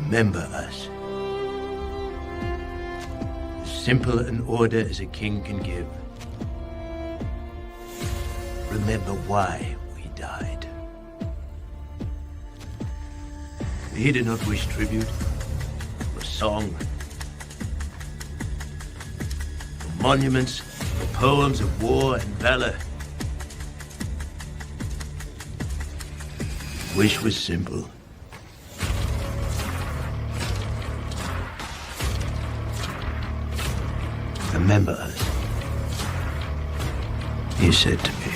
Remember us. As simple an order as a king can give. Remember why we died. We did not wish tribute or song, or monuments, or poems of war and valor. Wish was simple. Remember us, he said to me.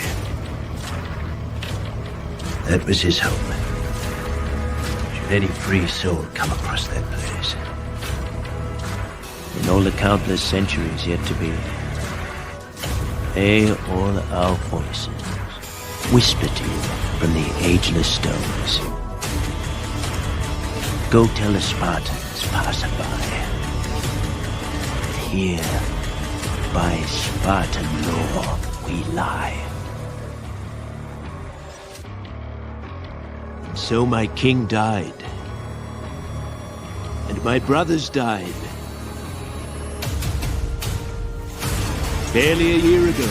That was his hope. Should any free soul come across that place. In all the countless centuries yet to be, may all our voices whisper to you from the ageless stones. Go tell the Spartans passerby that here, by Spartan law, we lie. And so my king died, and my brothers died. Barely a year ago.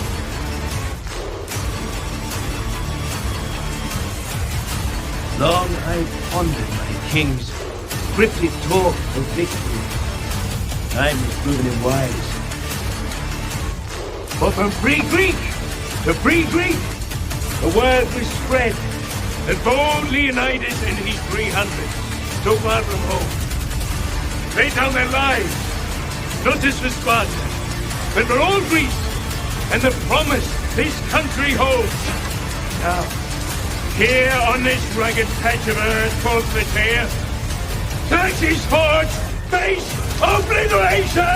Long I've pondered my king's cryptic talk of victory. Time has proven him wise. For from free Greek to free Greek, the word was spread that bold Leonidas and his 300, so far from home, laid down their lives, not just for Sparta, but for all Greece, and the promise this country holds. Now, here on this rugged patch of earth called Plataea, Xerxes forged face obliteration!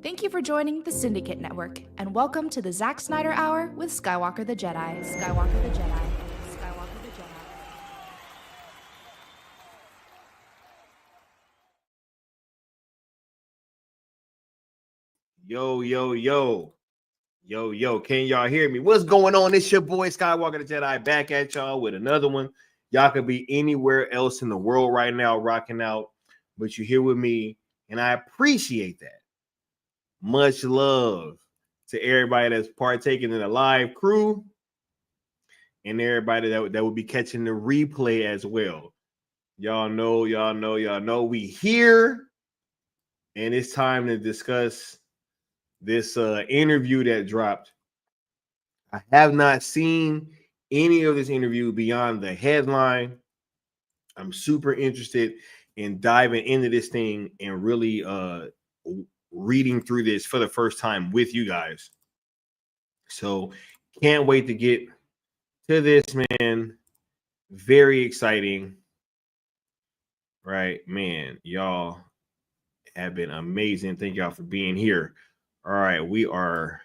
Thank you for joining the Syndicate Network, and welcome to the Zack Snyder Hour with Skywalker the Jedi. Skywalker the Jedi. Skywalker the Jedi. Yo, yo, yo. Yo, yo, can y'all hear me? What's going on? It's your boy Skywalker the Jedi back at y'all with another one. Y'all could be anywhere else in the world right now rocking out, but you're here with me, and I appreciate that. Much love to everybody that's partaking in the live crew and everybody that will be catching the replay as well. Y'all know, we here, and it's time to discuss this interview that dropped. I have not seen any of this interview beyond the headline. I'm super interested in diving into this thing and really reading through this for the first time with you guys. So can't wait to get to this, man. Very exciting. Right, man. Y'all have been amazing. Thank y'all for being here. All right, we are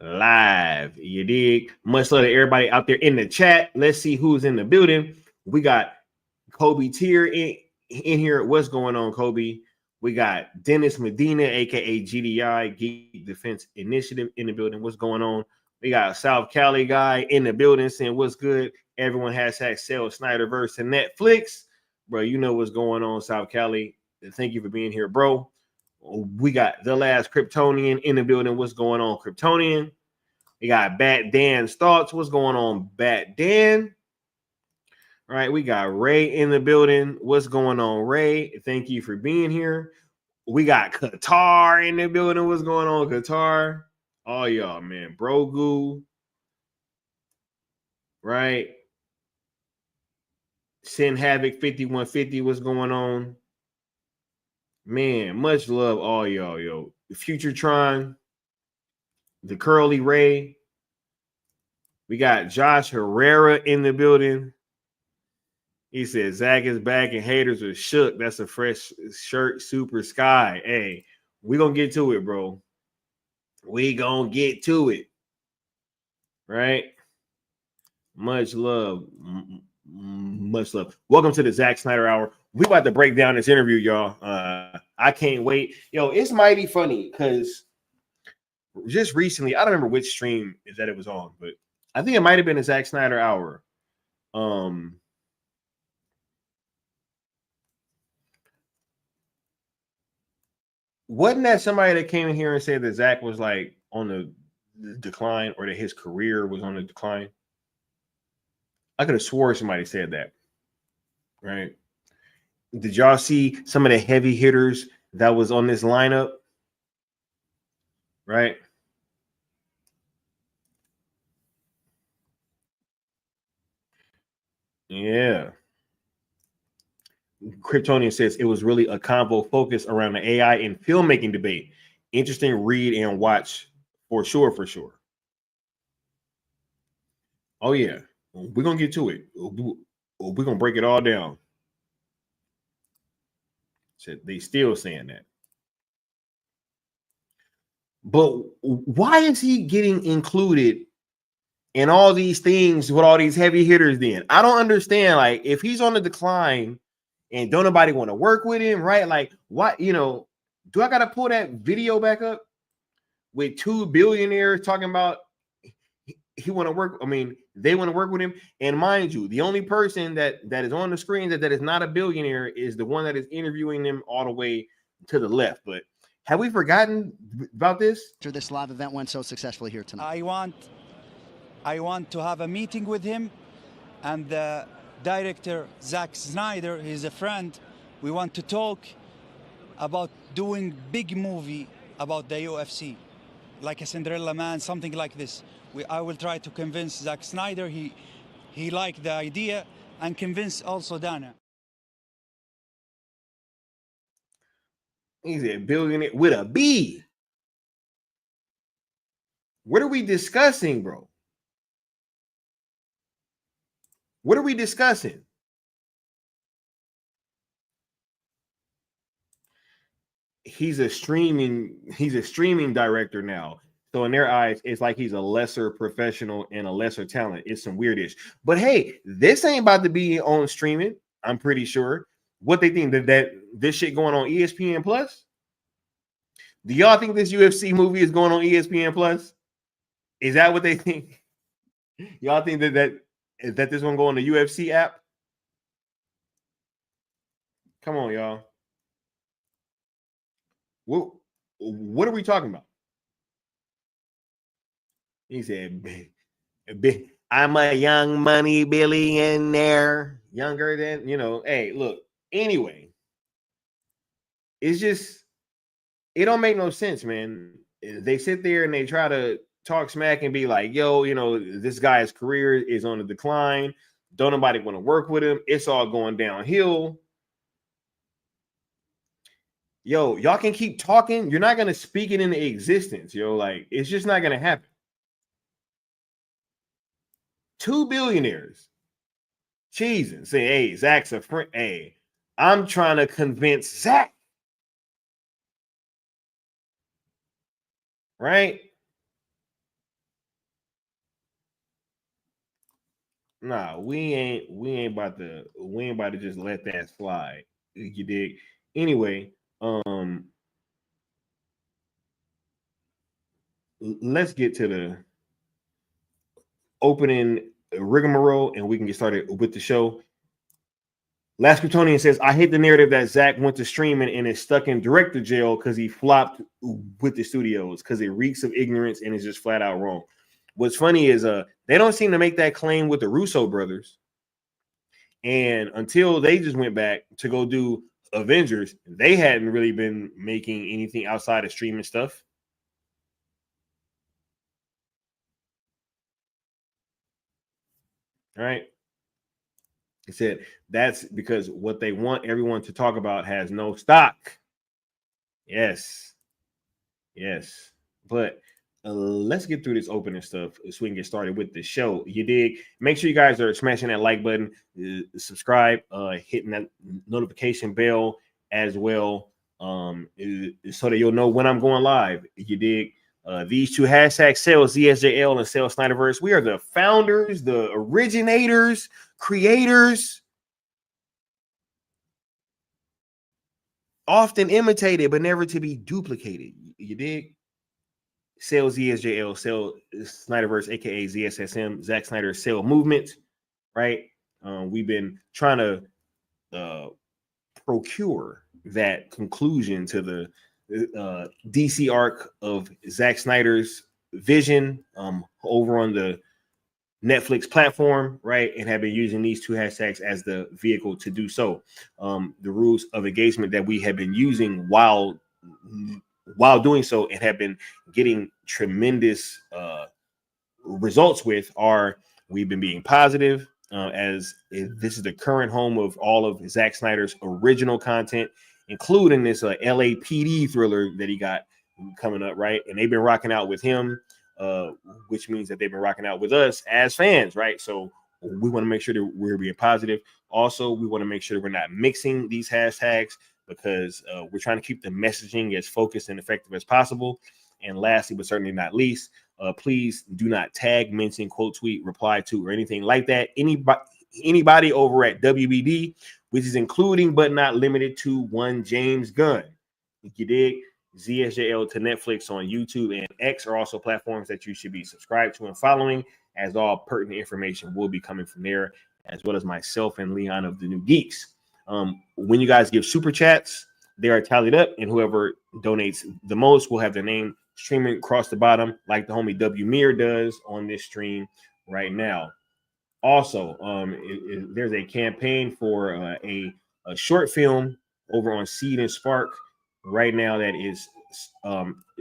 live. You dig? Much love to everybody out there in the chat. Let's see who's in the building. We got Kobe Tier in here. What's going on, Kobe? We got Dennis Medina, aka GDI, Geek Defense Initiative, in the building. What's going on? We got a South Cali guy in the building saying what's good. Everyone hashtag sell Snyderverse to Netflix. Bro, you know what's going on, South Cali. Thank you for being here, bro. We got the last Kryptonian in the building. What's going on, Kryptonian? We got Bat Dan's thoughts. What's going on, Bat Dan? All right, we got Ray in the building. What's going on, Ray? Thank you for being here. We got Qatar in the building. What's going on, Qatar? Oh, y'all, man. Brogu. Right? Sin Havoc 5150. What's going on? Man, much love, all y'all, yo. Futuretron, the Curly Ray. We got Josh Herrera in the building. He said, Zach is back and haters are shook. That's a fresh shirt, Super Sky. Hey, we going to get to it, bro. We going to get to it. Right? Much love. Much love. Welcome to the Zack Snyder Hour. We about to break down this interview, y'all. I I can't wait. Yo, it's mighty funny because just recently, I don't remember which stream that it was on, but I think it might have been a Zack Snyder hour. Wasn't that somebody that came in here and said that Zack was like on the decline or that his career was on the decline? I could have swore somebody said that. Right? Did y'all see some of the heavy hitters that was on this lineup? Right? Yeah. Kryptonian says it was really a convo focused around the AI and filmmaking debate. Interesting read and watch for sure, for sure. Oh, yeah. We're going to get to it. We're going to break it all down. So they still saying that. But why is he getting included in all these things with all these heavy hitters then? I don't understand. Like, if he's on the decline and don't nobody want to work with him, right? Like, what, do I got to pull that video back up with two billionaires talking about he want to work? I mean, they want to work with him. And mind you, the only person that is on the screen that is not a billionaire is the one that is interviewing them all the way to the left. But have we forgotten about this? After this live event went so successfully here tonight. I want to have a meeting with him and the director, Zack Snyder. He's a friend. We want to talk about doing big movie about the UFC, like a Cinderella Man, something like this. I will try to convince Zack Snyder. He liked the idea, and convince also Dana. He's a billionaire with a B. What are we discussing, bro? What are we discussing? He's a streaming director now. So in their eyes, it's like he's a lesser professional and a lesser talent. It's some weirdish. But hey, this ain't about to be on streaming, I'm pretty sure. What they think that this shit going on ESPN Plus? Do y'all think this UFC movie is going on ESPN Plus? Is that what they think? Y'all think that this one go on the UFC app? Come on, y'all. What are we talking about? He said, I'm a young money billionaire, younger than, hey, look, anyway, it's just, it don't make no sense, man. They sit there and they try to talk smack and be like, yo, this guy's career is on the decline. Don't nobody want to work with him. It's all going downhill. Yo, y'all can keep talking. You're not going to speak it into existence, yo. Like, it's just not going to happen. Two billionaires cheesing, say, hey, Zack's a friend. Hey, I'm trying to convince Zack. Right? Nah, we ain't about to just let that slide. You dig? Anyway, let's get to the opening rigmarole and we can get started with the show. Last Kryptonian says, I hate the narrative that Zack went to streaming and is stuck in director jail because he flopped with the studios, because it reeks of ignorance and is just flat out wrong. What's funny is they don't seem to make that claim with the Russo brothers. And until they just went back to go do Avengers, they hadn't really been making anything outside of streaming stuff. All right. He said that's because what they want everyone to talk about has no stock. Yes. But let's get through this opening stuff so we can get started with the show. You dig? Make sure you guys are smashing that like button, subscribe, hitting that notification bell as well, so that you'll know when I'm going live. You dig? These two hashtags, Sales ZSJL and Sales Snyderverse. We are the founders, the originators, creators often imitated but never to be duplicated. You dig? Sell ZSJL, sell Snyderverse, aka ZSSM, Zack Snyder sell movement, right? We've been trying to procure that conclusion to the DC arc of Zack Snyder's vision over on the Netflix platform, right? And have been using these two hashtags as the vehicle to do so. The rules of engagement that we have been using while doing so and have been getting tremendous results with are we've been being positive, as this is the current home of all of Zack Snyder's original content, including this LAPD thriller that he got coming up, right? And they've been rocking out with him, which means that they've been rocking out with us as fans, right? So we want to make sure that we're being positive. Also, we want to make sure that we're not mixing these hashtags because we're trying to keep the messaging as focused and effective as possible. And lastly, but certainly not least, please do not tag, mention, quote, tweet, reply to, or anything like that. Anybody over at WBD, which is including but not limited to one James Gunn. You dig? ZSJL to Netflix on YouTube and X are also platforms that you should be subscribed to and following, as all pertinent information will be coming from there, as well as myself and Leon of the New Geeks. When you guys give super chats, they are tallied up, and whoever donates the most will have their name streaming across the bottom, like the homie W Mir does on this stream right now. Also, there's a campaign for a short film over on Seed and Spark right now that is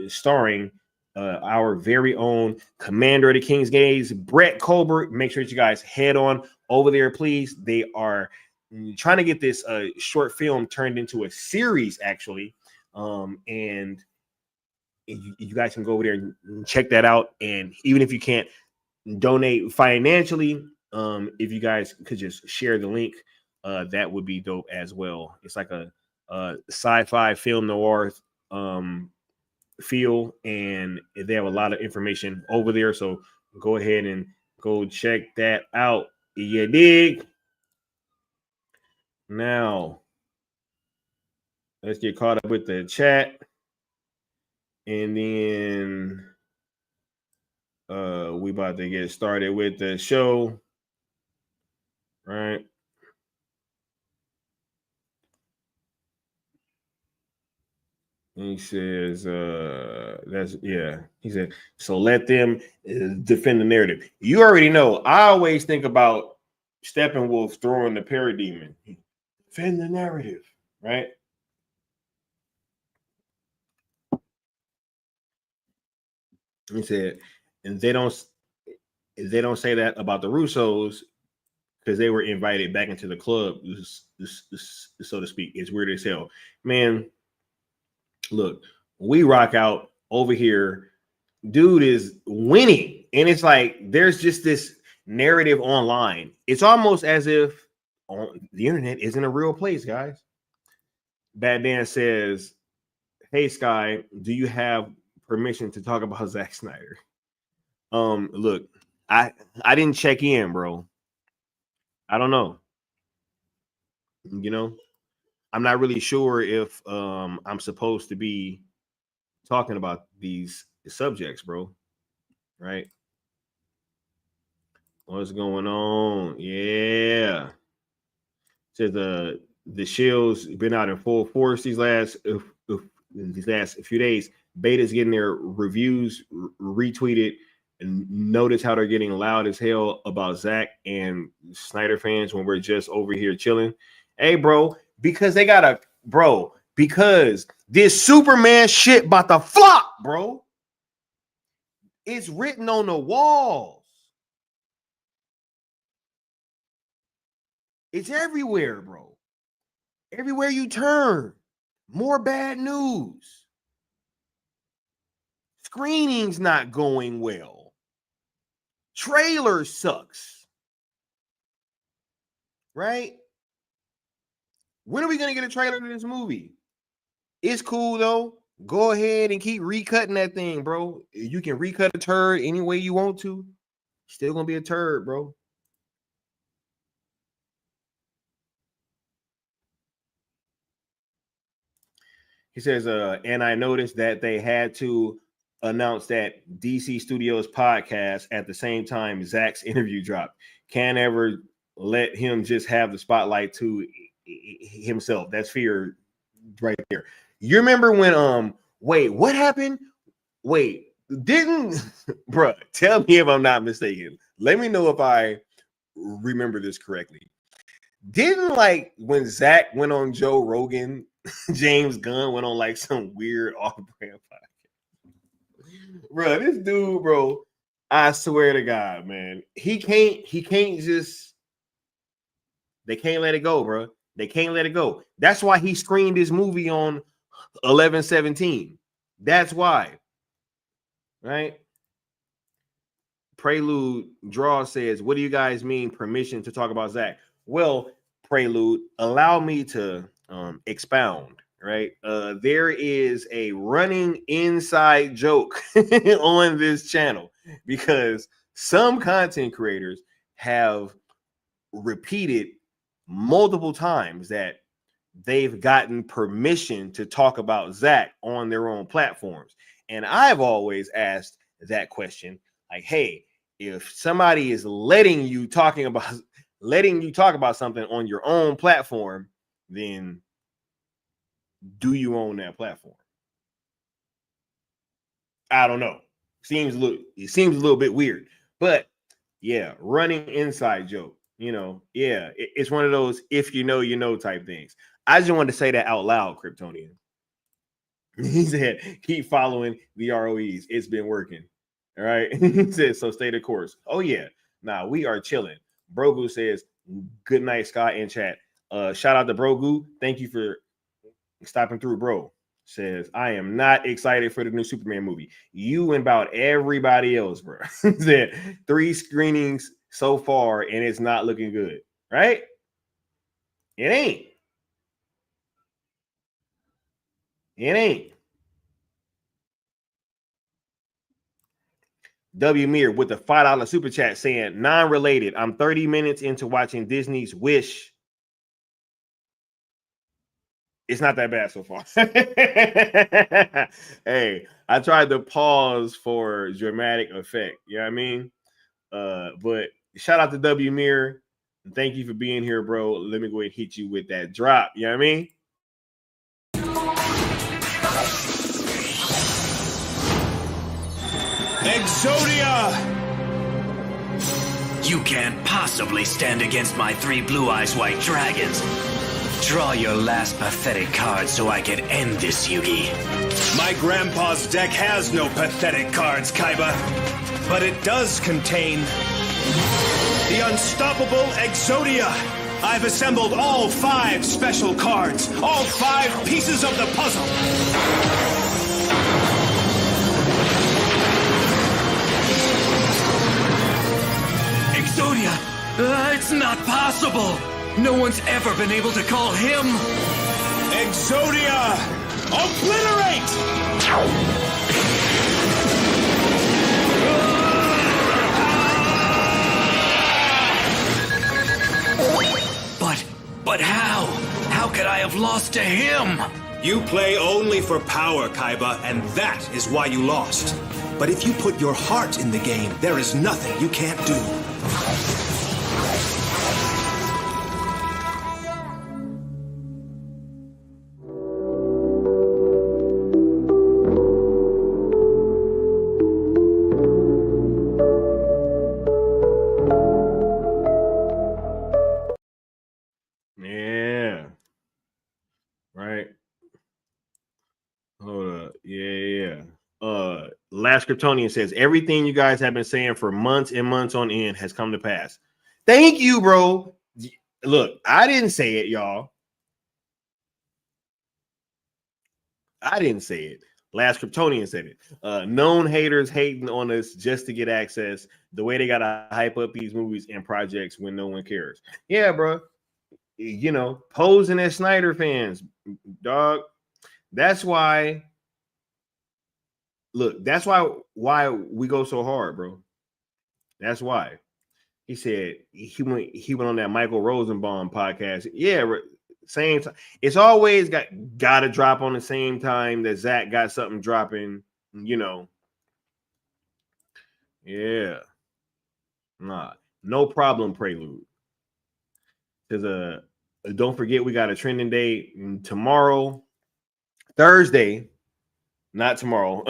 starring our very own Commander of the King's Gaze, Brett Colbert. Make sure that you guys head on over there, please. They are trying to get this short film turned into a series, actually, and you guys can go over there and check that out. And even if you can't donate financially, if you guys could just share the link, that would be dope as well. It's like a sci-fi film noir feel, and they have a lot of information over there. So go ahead and go check that out. You dig? Now, let's get caught up with the chat. And then we about to get started with the show. Right. He says, that's, yeah. He said, so let them defend the narrative. You already know, I always think about Steppenwolf throwing the parademon. Defend the narrative, right? He said, and they don't say that about the Russos because they were invited back into the club, so to speak. It's weird as hell. Man, look, we rock out over here. Dude is winning. And it's like there's just this narrative online. It's almost as if the internet isn't a real place, guys. Bad Dan says, hey, Sky, do you have permission to talk about Zack Snyder? Look, I didn't check in, bro. I don't know. You know, I'm not really sure if I'm supposed to be talking about these subjects, bro. Right? What's going on? Yeah. Says the Shield's been out in full force these last few days. Beta's getting their reviews retweeted, and notice how they're getting loud as hell about Zack and Snyder fans when we're just over here chilling. Hey, bro, because they got because this Superman shit about to flop, bro. It's written on the walls. It's everywhere, bro. Everywhere you turn, more bad news. Screening's not going well. Trailer sucks. Right? When are we going to get a trailer to this movie? It's cool, though. Go ahead and keep recutting that thing, bro. You can recut a turd any way you want to. Still going to be a turd, bro. He says, and I noticed that they had to announce that DC Studios podcast at the same time Zack's interview dropped. Can't ever let him just have the spotlight to himself. That's fear right there. You remember when wait, what happened? Wait, didn't bruh, tell me if I'm not mistaken. Let me know if I remember this correctly. Didn't like when Zack went on Joe Rogan, James Gunn went on like some weird off-brand podcast. Bro, this dude, bro, I swear to God, man, he can't just, they can't let it go, bro. They can't let it go. That's why he screened his movie on 11/17. That's why, right? Prelude Draw says, what do you guys mean permission to talk about Zack? Well, Prelude, allow me to expound, right? There is a running inside joke on this channel because some content creators have repeated multiple times that they've gotten permission to talk about Zack on their own platforms. And I've always asked that question, like, hey, if somebody is letting you talk about something on your own platform, then do you own that platform? I don't know. It seems a little bit weird, but yeah, running inside joke. Yeah, it's one of those if you know type things. I just wanted to say that out loud, Kryptonian. He said, keep following the ROEs. It's been working. All right. He said, so stay the course. Oh, yeah. Nah, we are chilling. Brogu says, good night, Scott in chat. Shout out to Brogu. Thank you for stopping through, bro. Says, I am not excited for the new Superman movie. You and about everybody else, bro. Said 3 screenings so far, and it's not looking good, right? It ain't. It ain't. W Mir with the $5 super chat saying, non-related. I'm 30 minutes into watching Disney's Wish. It's not that bad so far. Hey, I tried to pause for dramatic effect. You know what I mean? But shout out to W Mir. Thank you for being here, bro. Let me go ahead and hit you with that drop. You know what I mean? Exodia! You can't possibly stand against my 3 blue eyes white dragons. Draw your last pathetic card so I can end this, Yugi. My grandpa's deck has no pathetic cards, Kaiba. But it does contain the unstoppable Exodia. I've assembled all 5 special cards, all 5 pieces of the puzzle. Exodia! It's not possible! No one's ever been able to call him! Exodia! Obliterate! But how? How could I have lost to him? You play only for power, Kaiba, and that is why you lost. But if you put your heart in the game, there is nothing you can't do. Yeah. Right. Hold up. Yeah. Last Kryptonian says everything you guys have been saying for months and months on end has come to pass. Thank you, bro. Look, I didn't say it, y'all. I didn't say it. Last Kryptonian said it. Known haters hating on us just to get access. The way they gotta hype up these movies and projects when no one cares. Yeah, bro. Posing as Snyder fans, dog. That's why. Look, that's why we go so hard, bro. That's why. He said he went on that Michael Rosenbaum podcast. Yeah, Same time. It's always gotta drop on the same time that Zach got something dropping, you know. Yeah. Nah, no problem, Prelude. Because don't forget we got a trending day tomorrow, Thursday, not tomorrow.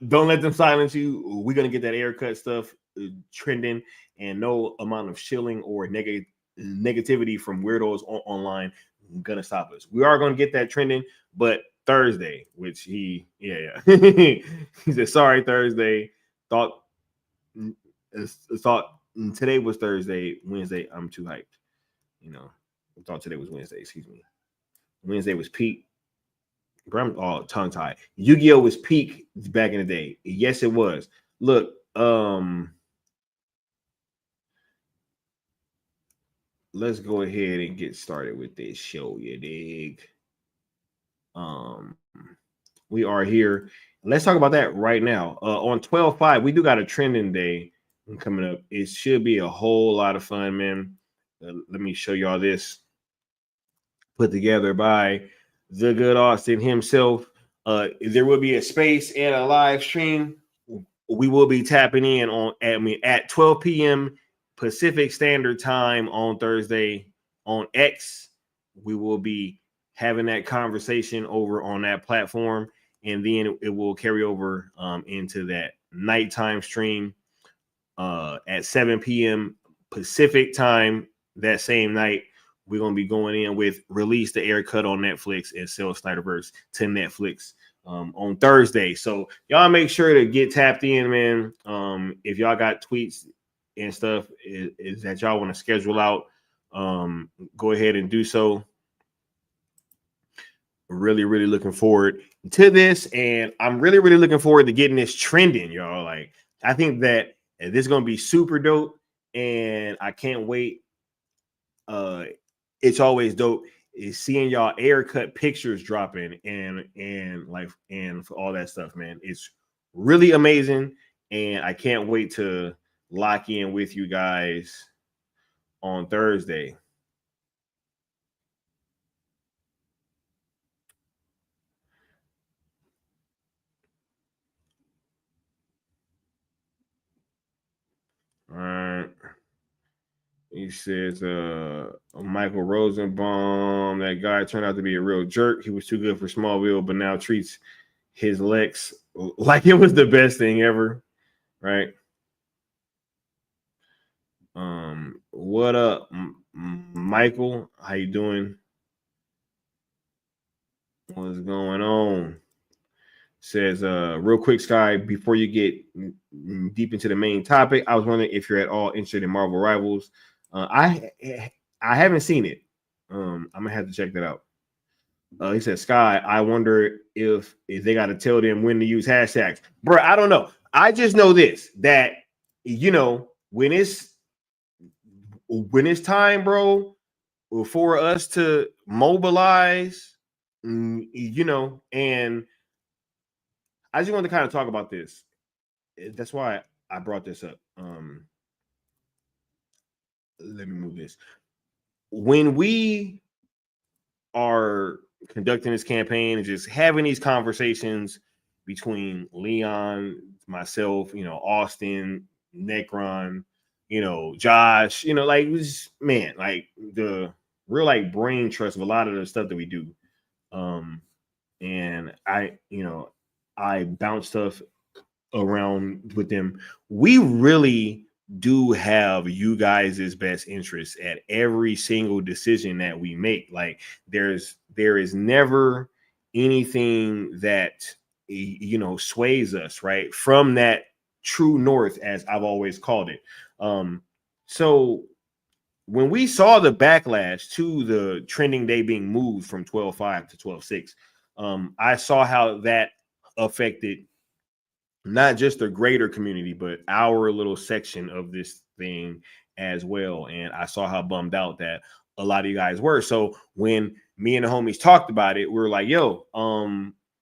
Don't let them silence you. We're gonna get that haircut stuff trending, and no amount of shilling or negativity from weirdos online gonna stop us. We are gonna get that trending, but Thursday, which he he said sorry Thursday. Thought today was Thursday. Wednesday, I'm too hyped. You know, I thought today was Wednesday. Excuse me. Wednesday was peak. Bro, I'm all tongue tied. Yu-Gi-Oh was peak back in the day. Yes, it was. Look, let's go ahead and get started with this show. You dig? We are here. Let's talk about that right now. On 12/5, we do got a trending day coming up. It should be a whole lot of fun, man. Let me show y'all this. Put together by the good Austin himself. There will be a space and a live stream. We will be tapping in at 12 p.m. Pacific Standard Time on Thursday on X. We will be having that conversation over on that platform, and then it will carry over into that nighttime stream at 7 p.m. Pacific time that same night. We're going to be going in with Release the Air Cut on Netflix and sell Snyderverse to Netflix on Thursday. So y'all make sure to get tapped in, man. If y'all got tweets and stuff is that y'all want to schedule out, go ahead and do so. Really, really looking forward to this. And I'm really, really looking forward to getting this trending, y'all. Like, I think that this is going to be super dope. And I can't wait. It's always dope is seeing y'all air cut pictures dropping and for all that stuff, man. It's really amazing, and I can't wait to lock in with you guys on Thursday. All right. He says, Michael Rosenbaum, that guy turned out to be a real jerk. He was too good for Smallville, but now treats his Lex like it was the best thing ever. Right? What up, Michael? How you doing? What's going on? Says, real quick, Sky, before you get deep into the main topic, I was wondering if you're at all interested in Marvel Rivals. I haven't seen it. I'm gonna have to check that out. He said, Sky, I wonder if they got to tell them when to use hashtags. Bro, I don't know. I just know this, that, you know, when it's time, bro, for us to mobilize, you know, and I just want to kind of talk about this. That's why I brought this up. Let me move this. When we are conducting this campaign and just having these conversations between Leon, myself, you know, Austin, Necron, you know, Josh, you know, like, man, like the real like brain trust of a lot of the stuff that we do. And I bounce stuff around with them. We really do have you guys' best interests at every single decision that we make. Like there is never anything that, you know, sways us right from that true north, as I've always called it. So when we saw the backlash to the trending day being moved from 12/5 to 12/6, I saw how that affected not just the greater community, but our little section of this thing as well. And I saw how bummed out that a lot of you guys were. So when me and the homies talked about it, we were like, yo,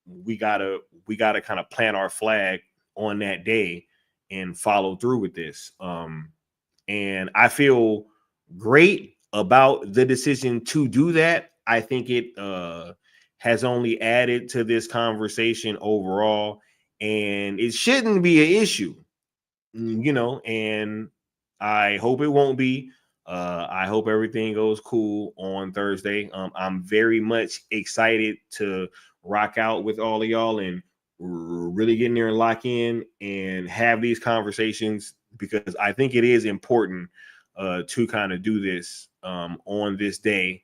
we gotta kind of plant our flag on that day and follow through with this. And I feel great about the decision to do that. I think it has only added to this conversation overall, and it shouldn't be an issue, and I hope it won't be. I hope everything goes cool on Thursday. I'm very much excited to rock out with all of y'all and really get in there and lock in and have these conversations, because I think it is important to kind of do this on this day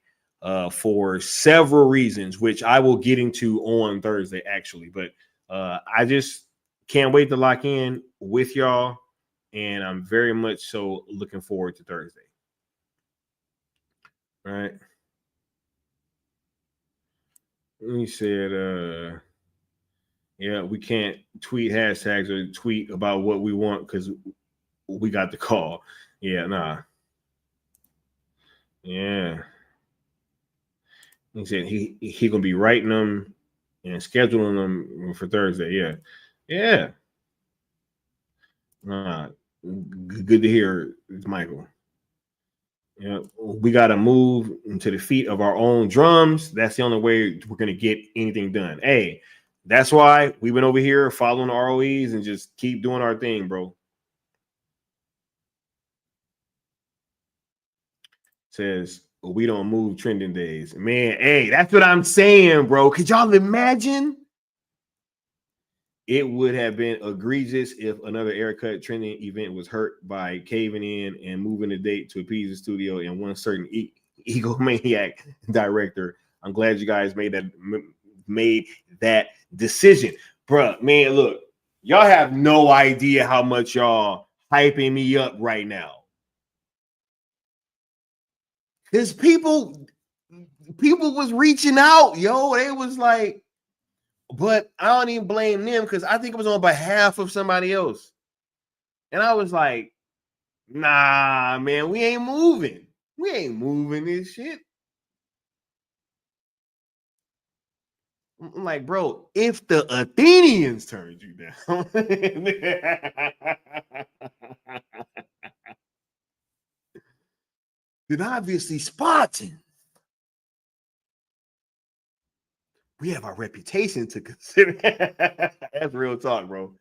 for several reasons, which I will get into on Thursday, actually. But I just can't wait to lock in with y'all, and I'm very much so looking forward to Thursday. All right. He said, yeah, we can't tweet hashtags or tweet about what we want because we got the call. Yeah, nah. Yeah. He said he gonna be writing them and scheduling them for Thursday. Yeah. Yeah. Good to hear, Michael. Yeah, we got to move into the feet of our own drums. That's the only way we're going to get anything done. Hey, that's why we went over here following the ROEs and just keep doing our thing, bro. Says, we don't move trending days. Man, hey, that's what I'm saying, bro. Could y'all imagine? It would have been egregious if another Aircut trending event was hurt by caving in and moving the date to appease the studio and one certain egomaniac director. I'm glad you guys made that decision, bro. Man, look, y'all have no idea how much y'all hyping me up right now, because people was reaching out, yo. They was like, but I don't even blame them, because I think it was on behalf of somebody else. And I was like, nah, man, we ain't moving. We ain't moving this shit. I'm like, bro, if the Athenians turned you down, then obviously Spartan, we have our reputation to consider. That's real talk, bro.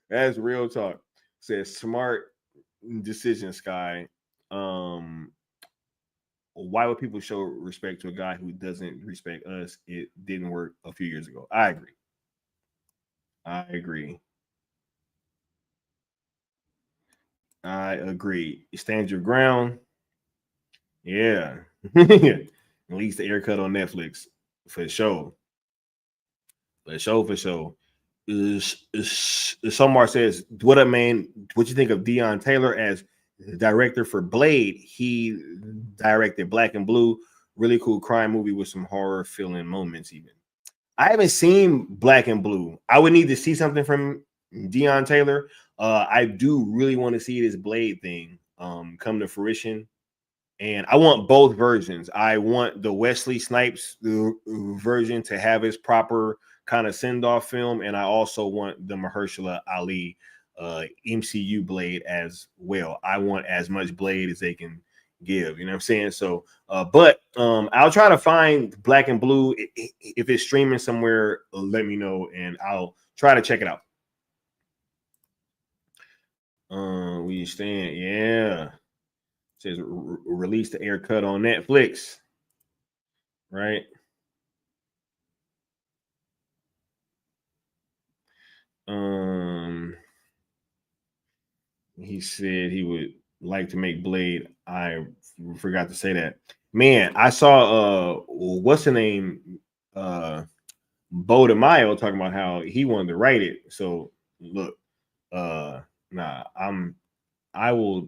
That's real talk. Says smart decision, Sky. Why would people show respect to a guy who doesn't respect us? It didn't work a few years ago. I agree. You stand your ground. Yeah. At least the Aircut on Netflix. For sure. Somar says, what up, man? What you think of Deion Taylor as director for Blade? He directed Black and Blue, really cool crime movie with some horror feeling moments. Even I haven't seen Black and Blue. I would need to see something from Deion Taylor. I do really want to see this Blade thing come to fruition, and I want both versions. I want the Wesley Snipes version to have its proper kind of send-off film, and I also want the Mahershala Ali MCU Blade as well. I want as much Blade as they can give, you know what I'm saying? So but I'll try to find Black and Blue. If it's streaming somewhere, let me know and I'll try to check it out. We stand, yeah. It says release the Aircut on Netflix, right? He said he would like to make Blade. I forgot to say that. Man, I saw what's the name? Bo DeMaio talking about how he wanted to write it. So look, I will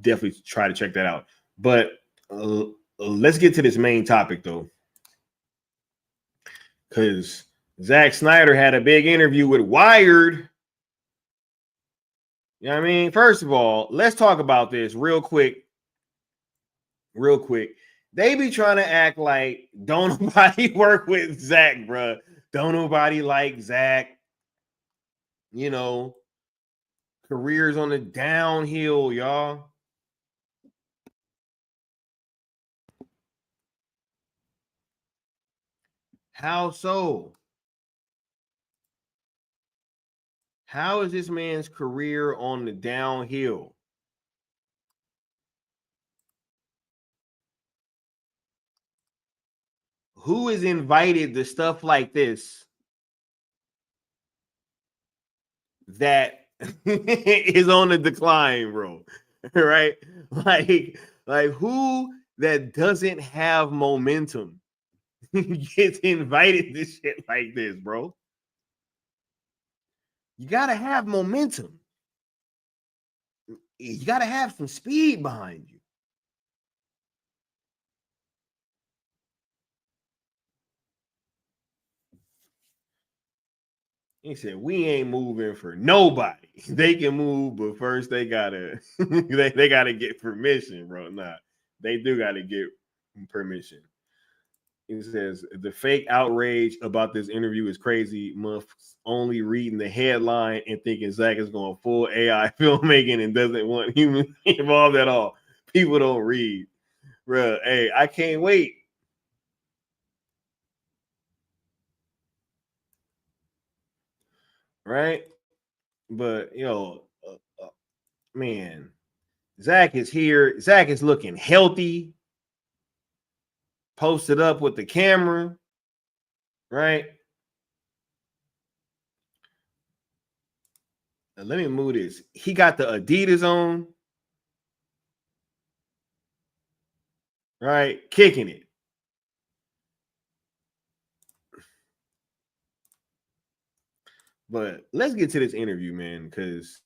definitely try to check that out. But let's get to this main topic though. Because Zack Snyder had a big interview with Wired. You know what I mean? First of all, let's talk about this real quick. They be trying to act like don't nobody work with Zack, bro. Don't nobody like Zack. You know, careers on the downhill, y'all. How so? How is this man's career on the downhill? Who is invited to stuff like this that is on the decline, bro? Right? Like who that doesn't have momentum gets invited to shit like this, bro? You gotta have momentum. You gotta have some speed behind you. He said, "We ain't moving for nobody. They can move, but first they gotta they gotta get permission, bro. Nah, they do gotta get permission." He says the fake outrage about this interview is crazy. Muffs only reading the headline and thinking Zack is going full AI filmmaking and doesn't want humans involved at all. People don't read, bro. Hey, I can't wait. Right, but man, Zack is here. Zack is looking healthy, posted up with the camera, right? Now, let me move this. He got the Adidas on, right? Kicking it. But let's get to this interview, man, because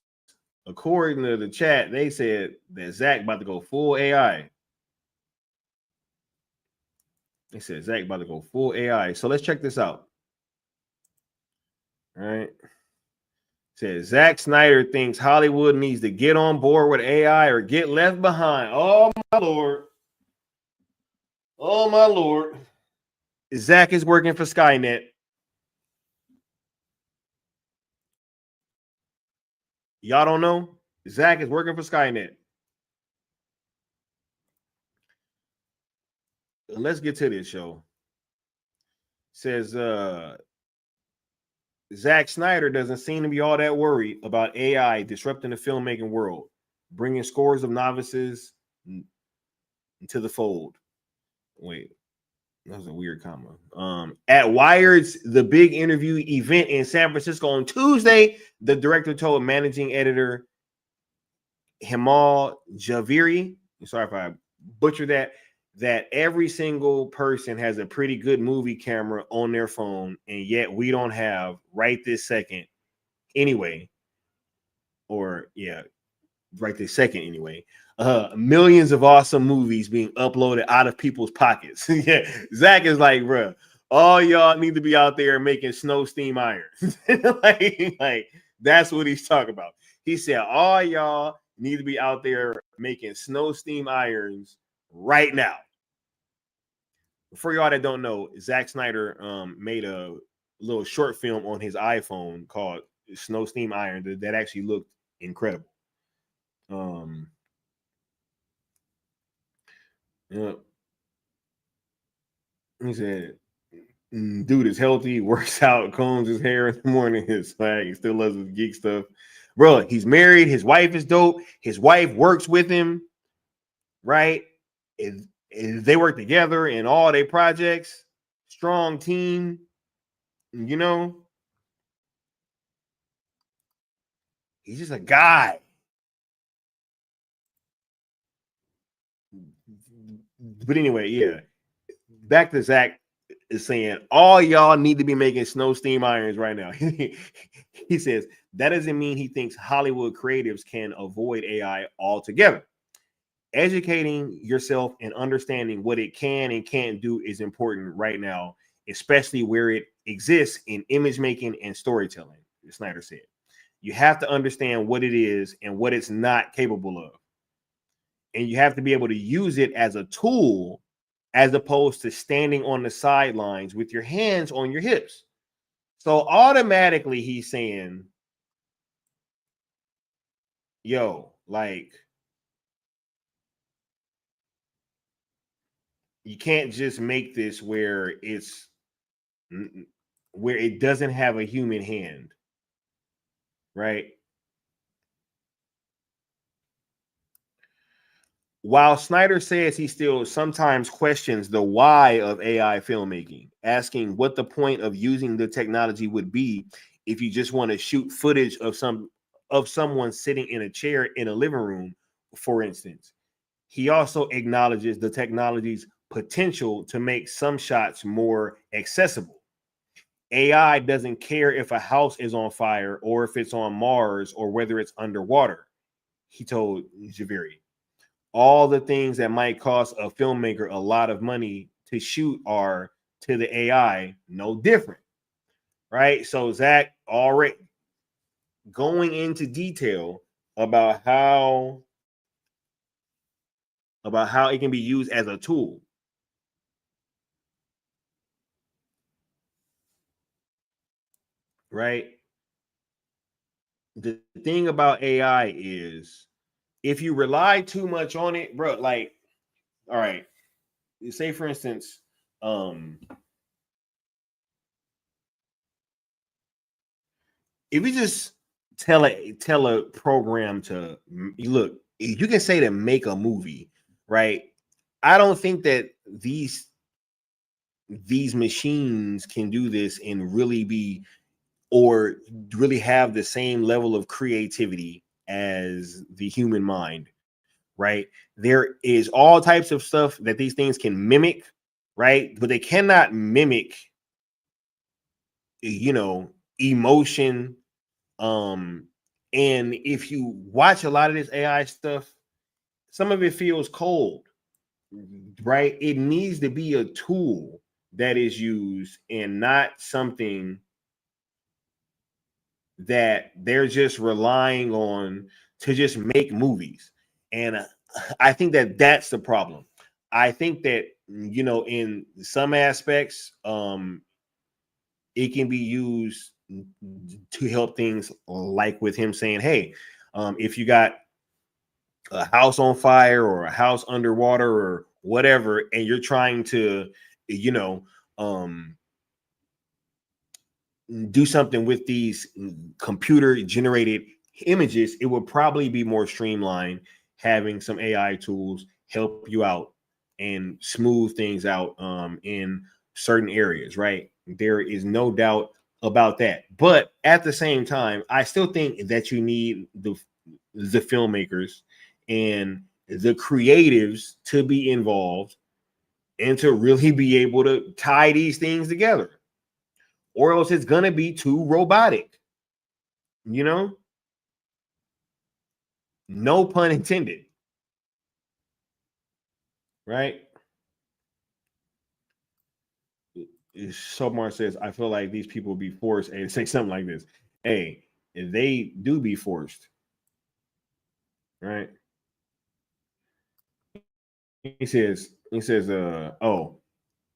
according to the chat, they said that Zack about to go full AI. They said Zack about to go full AI. So let's check this out. All right. Says Zack Snyder thinks Hollywood needs to get on board with AI or get left behind. Oh my lord. Oh my lord. Zack is working for Skynet. Y'all don't know? Zack is working for Skynet. Let's get to this show. Says Zack Snyder doesn't seem to be all that worried about AI disrupting the filmmaking world, bringing scores of novices into the fold. Wait, that was a weird comma. At Wired's The Big Interview event in San Francisco on Tuesday, the director told managing editor Himal Javeri, sorry if I butchered that every single person has a pretty good movie camera on their phone, and yet we don't have right this second anyway, or yeah, right this second anyway, millions of awesome movies being uploaded out of people's pockets. Yeah, Zack is like, bro, all y'all need to be out there making snow steam irons. like that's what he's talking about. He said, all y'all need to be out there making snow steam irons right now. For y'all that don't know, Zack Snyder made a little short film on his iPhone called Snow Steam Iron that actually looked incredible. Yeah. He said, dude is healthy, works out, combs his hair in the morning, his swag, he still loves his geek stuff. Bro, he's married, his wife is dope, his wife works with him, right? They work together in all their projects, strong team, you know. He's just a guy. But anyway, yeah. Back to Zack is saying all y'all need to be making snow steam irons right now. He says that doesn't mean he thinks Hollywood creatives can avoid AI altogether. Educating yourself and understanding what it can and can't do is important right now, especially where it exists in image making and storytelling, Snyder said. You have to understand what it is and what it's not capable of. And you have to be able to use it as a tool as opposed to standing on the sidelines with your hands on your hips. So automatically he's saying, yo, like, you can't just make this where it's where it doesn't have a human hand, right? While Snyder says he still sometimes questions the why of AI filmmaking, asking what the point of using the technology would be if you just want to shoot footage of someone sitting in a chair in a living room, for instance. He also acknowledges the technology's potential to make some shots more accessible. AI doesn't care if a house is on fire or if it's on Mars or whether it's underwater, he told Javeri. All the things that might cost a filmmaker a lot of money to shoot are, to the AI, no different, right? So Zach already going into detail about how it can be used as a tool. Right? The thing about AI is if you rely too much on it, bro, like, all right, say for instance, if you just tell a program to look, you can say to make a movie, right? I don't think that these machines can do this and really be or really have the same level of creativity as the human mind, right? There is all types of stuff that these things can mimic, right? But they cannot mimic, emotion. And if you watch a lot of this AI stuff, some of it feels cold, right? It needs to be a tool that is used and not something that they're just relying on to just make movies. And I think that that's the problem. I think that, in some aspects, it can be used to help things, like with him saying, hey, if you got a house on fire or a house underwater or whatever, and you're trying to, do something with these computer generated images, it would probably be more streamlined having some AI tools help you out and smooth things out in certain areas, right? There is no doubt about that. But at the same time, I still think that you need the filmmakers and the creatives to be involved and to really be able to tie these things together, or else it's gonna be too robotic, no pun intended, right? Somar says, I feel like these people be forced, and say something like this. Hey, they do be forced, right? He says, oh,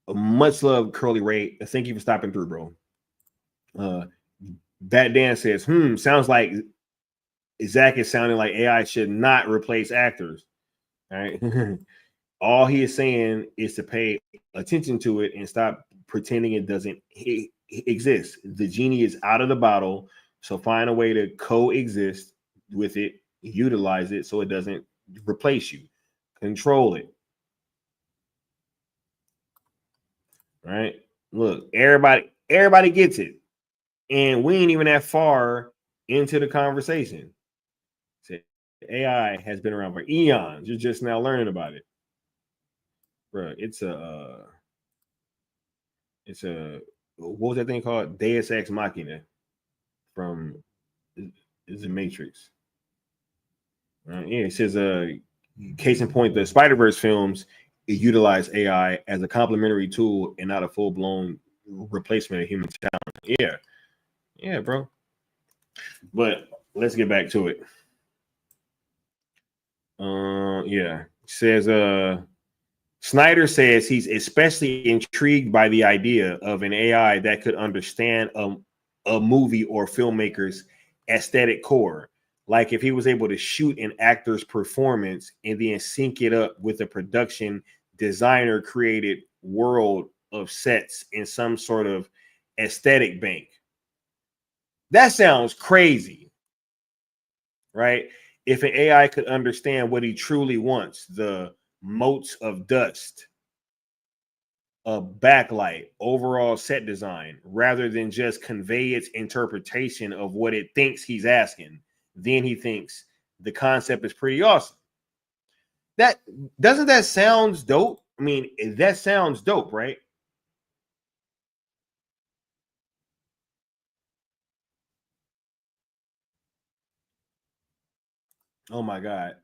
much love, Curly Ray. Thank you for stopping through, bro. Bat Dan says, sounds like Zach is sounding like AI should not replace actors. All right. All he is saying is to pay attention to it and stop pretending it doesn't exist. The genie is out of the bottle, so find a way to coexist with it, utilize it so it doesn't replace you. Control it. Right? Look, everybody gets it. And we ain't even that far into the conversation. AI has been around for eons. You're just now learning about it. Bro, it's a what was that thing called? Deus Ex Machina from the Matrix. Yeah, it says case in point, the Spider-Verse films utilize AI as a complementary tool and not a full-blown replacement of human talent. Yeah, bro. But let's get back to it. Yeah. It says Snyder says he's especially intrigued by the idea of an AI that could understand a movie or filmmaker's aesthetic core. Like if he was able to shoot an actor's performance and then sync it up with a production designer created world of sets in some sort of aesthetic bank. That sounds crazy, right? If an AI could understand what he truly wants, the motes of dust, a backlight, overall set design, rather than just convey its interpretation of what it thinks he's asking, then he thinks the concept is pretty awesome. That doesn't that sounds dope? I mean, that sounds dope, right? Oh my God.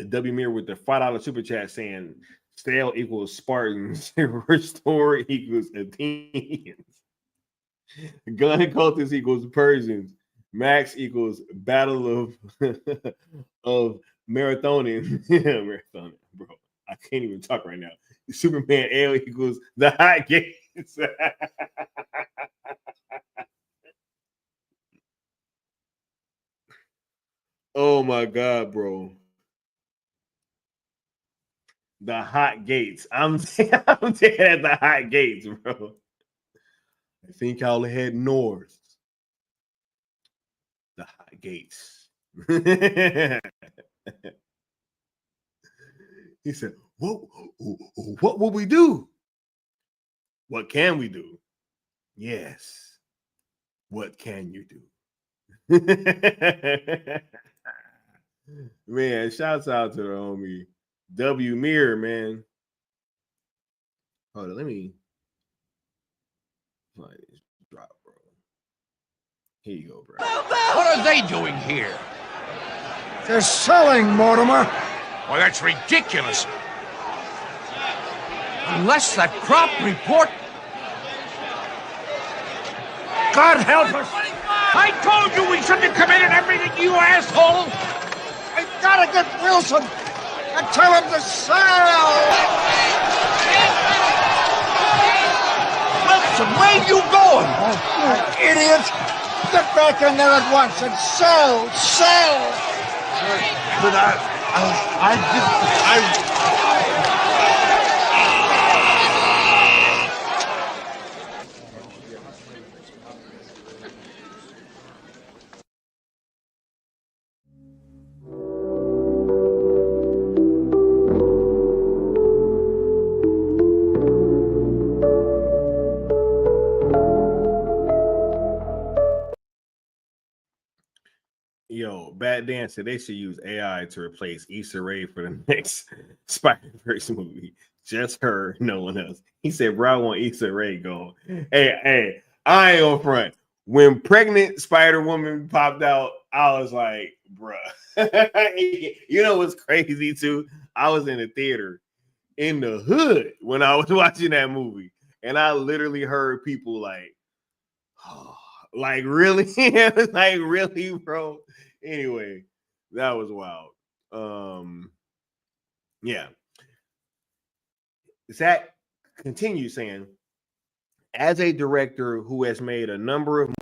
W Mir with the $5 super chat saying stale equals Spartans, restore equals Athenians, gun cultists equals Persians, Max equals battle of of marathonians. Marathon, bro. I can't even talk right now. Superman L equals the hot gates. Oh my God, bro. The hot gates. I'm dead at the hot gates, bro. I think I'll head north. The hot gates. He said, what will we do? What can we do? Yes. What can you do? Man, shouts out to the homie W Mirror, man. Hold on, let me find this drop, bro. Here you go, bro. What are they doing here? They're selling, Mortimer. Well, that's ridiculous. Unless that crop report... God help us! I told you we shouldn't have committed everything, you asshole! I gotta get Wilson and tell him to sell! Wilson, where are you going? You idiot! Get back in there at once and sell! Sell! But I didn't... Yo, Bad Dan said they should use AI to replace Issa Rae for the next Spider-Verse movie. Just her, no one else. He said, bro, I want Issa Rae gone. Hey, I ain't on front. When pregnant Spider-Woman popped out, I was like, bruh. You know what's crazy too? I was in the theater in the hood when I was watching that movie. And I literally heard people like, oh, like really? Like really, bro? Anyway, that was wild. Yeah. Zack continues saying, as a director who has made a number of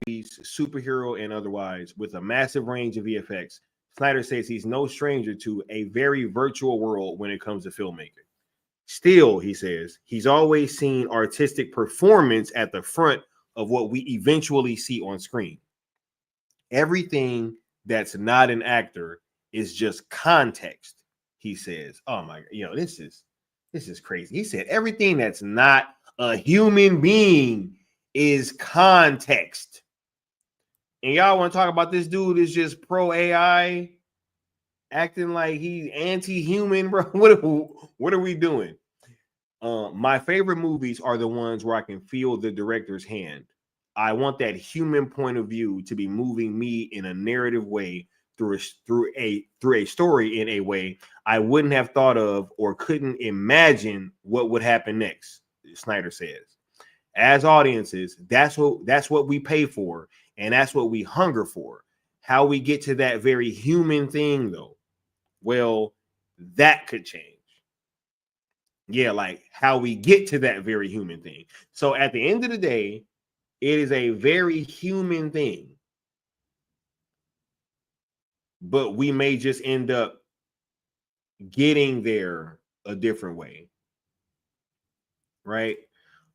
movies, superhero and otherwise, with a massive range of VFX, Snyder says he's no stranger to a very virtual world when it comes to filmmaking. Still, he says, he's always seen artistic performance at the front of what we eventually see on screen. Everything that's not an actor is just context, he says. Oh my, this is crazy. He said everything that's not a human being is context. And y'all want to talk about this dude is just pro AI acting like he's anti-human, bro. What are we doing? My favorite movies are the ones where I can feel the director's hand. I want that human point of view to be moving me in a narrative way through a story in a way I wouldn't have thought of or couldn't imagine what would happen next, Snyder says. As audiences, that's what we pay for, and that's what we hunger for. How we get to that very human thing, though, well, that could change. Yeah, like how we get to that very human thing. So at the end of the day, it is a very human thing. But we may just end up getting there a different way. Right?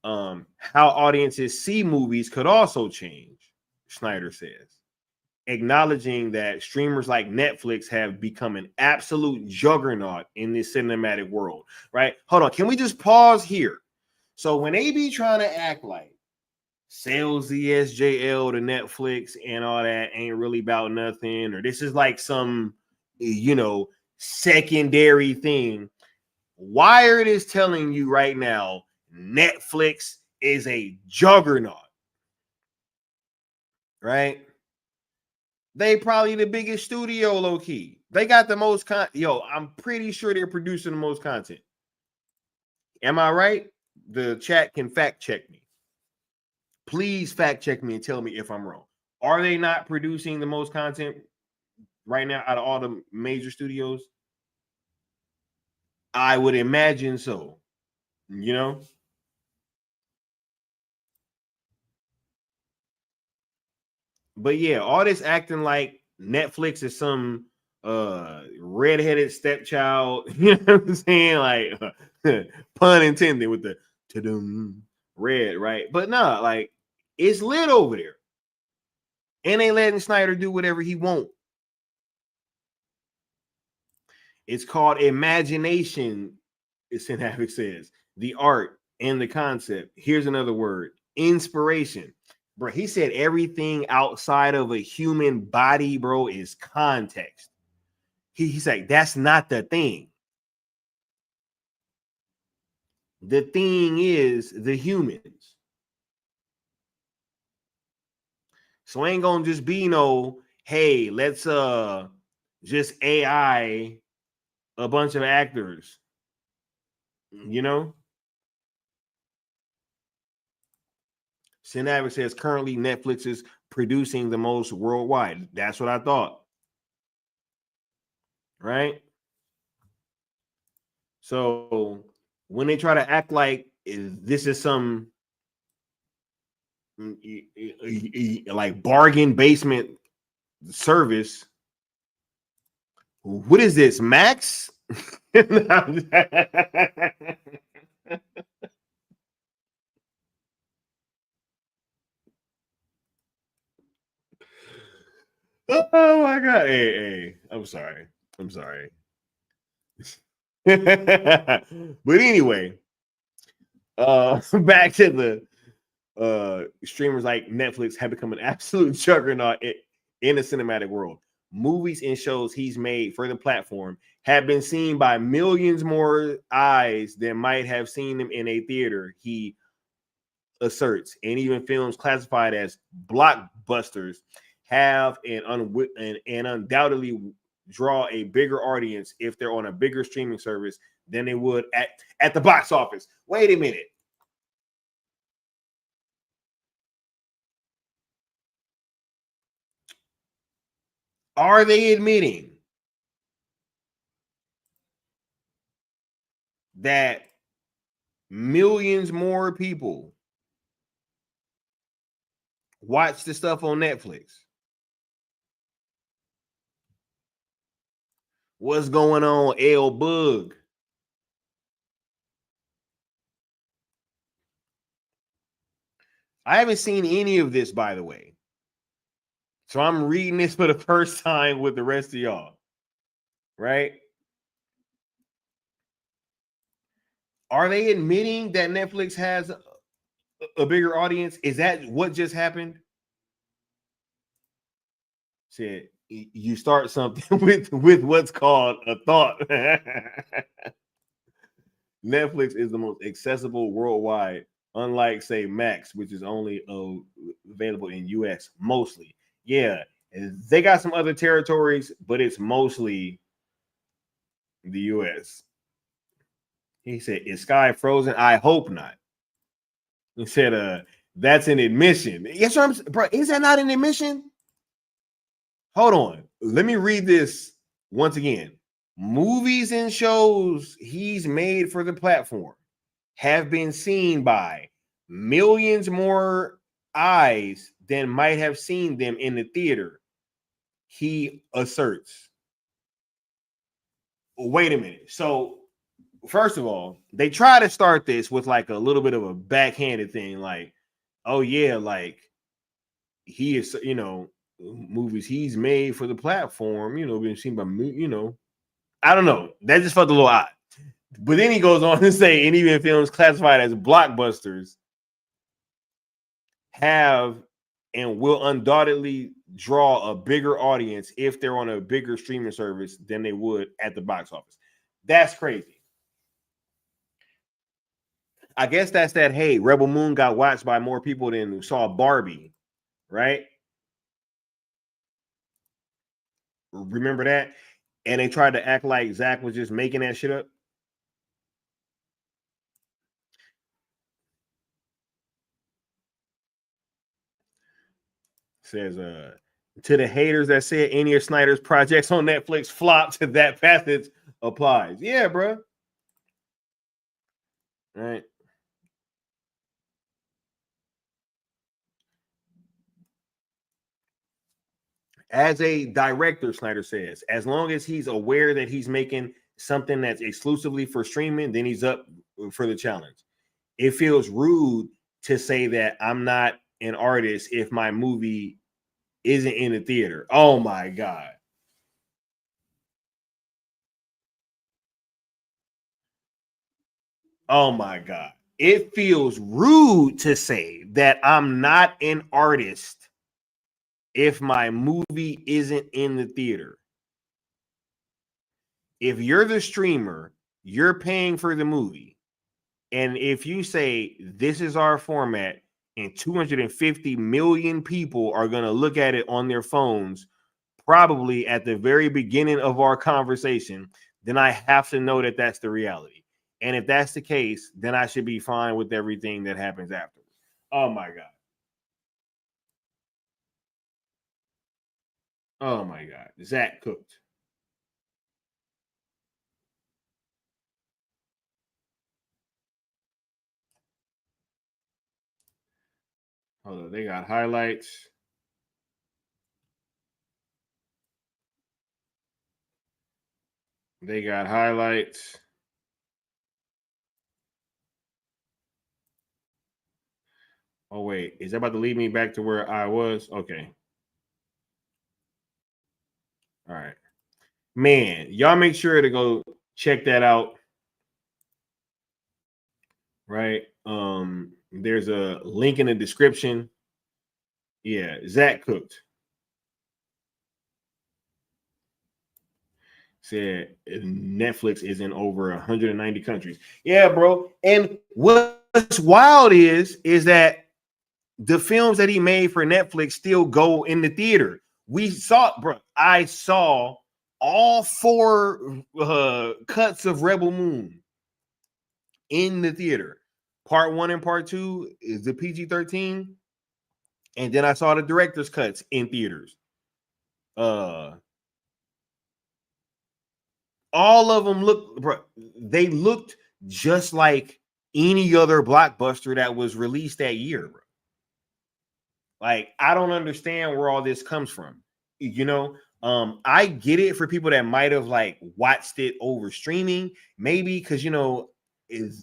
How audiences see movies could also change, Snyder says, acknowledging that streamers like Netflix have become an absolute juggernaut in this cinematic world, right? Hold on, can we just pause here? So when they be trying to act like sales ESJL to Netflix and all that ain't really about nothing, or this is like some, secondary thing, Wired is telling you right now, Netflix is a juggernaut, right? They probably the biggest studio, low key. They got the most I'm pretty sure they're producing the most content. Am I right? The chat can fact check me. Please fact check me and tell me if I'm wrong. Are they not producing the most content right now out of all the major studios? I would imagine so. But yeah, all this acting like Netflix is some redheaded stepchild, you know what I'm saying? Like pun intended with the ta-dum red, right? But nah, like it's lit over there. And they letting Snyder do whatever he wants. It's called imagination, Synaptic says. The art and the concept. Here's another word: inspiration. Bro, he said everything outside of a human body, bro, is context. He's like, that's not the thing. The thing is the humans. So ain't gonna just be no, hey, let's just AI a bunch of actors. Synaptic says currently Netflix is producing the most worldwide. That's what I thought. Right? So when they try to act like this is some like bargain basement service, what is this, Max? Oh my god. Hey, I'm sorry. But anyway, back to the streamers like Netflix have become an absolute juggernaut in the cinematic world. Movies and shows he's made for the platform have been seen by millions more eyes than might have seen them in a theater, he asserts. And even films classified as blockbusters have and undoubtedly draw a bigger audience if they're on a bigger streaming service than they would at the box office. Wait a minute. Are they admitting that millions more people watch the stuff on Netflix? What's going on, L Bug? I haven't seen any of this, by the way. So I'm reading this for the first time with the rest of y'all. Right? Are they admitting that Netflix has a bigger audience? Is that what just happened? Said you start something with what's called a thought. Netflix is the most accessible worldwide, unlike say Max, which is only available in US mostly. Yeah, they got some other territories, but it's mostly the US. He said, "Is Sky frozen? I hope not." He said, "That's an admission." Yes, bro. Is that not an admission? Hold on. Let me read this once again. Movies and shows he's made for the platform have been seen by millions more eyes than might have seen them in the theater, he asserts. Wait a minute. So first of all, they try to start this with like a little bit of a backhanded thing, like, oh yeah, like he is, movies he's made for the platform, been seen by, I don't know. That just felt a little odd. But then he goes on to say, and even films classified as blockbusters have and will undoubtedly draw a bigger audience if they're on a bigger streaming service than they would at the box office. That's crazy. I guess that's that, hey, Rebel Moon got watched by more people than saw Barbie, right? Remember that? And they tried to act like Zach was just making that shit up. Says, to the haters that said any of Snyder's projects on Netflix flopped, that passage applies. Yeah, bro. All right. As a director, Snyder says, as long as he's aware that he's making something that's exclusively for streaming, then he's up for the challenge. It feels rude to say that I'm not an artist if my movie isn't in the theater. Oh my God. Oh my God. It feels rude to say that I'm not an artist if my movie isn't in the theater. If you're the streamer, you're paying for the movie. And if you say this is our format and 250 million people are going to look at it on their phones, probably at the very beginning of our conversation, then I have to know that that's the reality. And if that's the case, then I should be fine with everything that happens afterwards. Oh my God. Oh my God. Zach cooked. Hold on. They got highlights. They got highlights. Oh, wait. Is that about to lead me back to where I was? Okay. All right. Man, y'all make sure to go check that out. Right. There's a link in the description. Yeah, Zach cooked. Said Netflix is in over 190 countries. Yeah, bro. And what's wild is that the films that he made for Netflix still go in the theater. We saw, bro. I saw all 4 cuts of Rebel Moon in the theater. Part 1 and part 2 is the PG-13, and then I saw the director's cuts in theaters. All of them looked, bro, they looked just like any other blockbuster that was released that year, bro. Like, I don't understand where all this comes from. I get it for people that might have like watched it over streaming, maybe because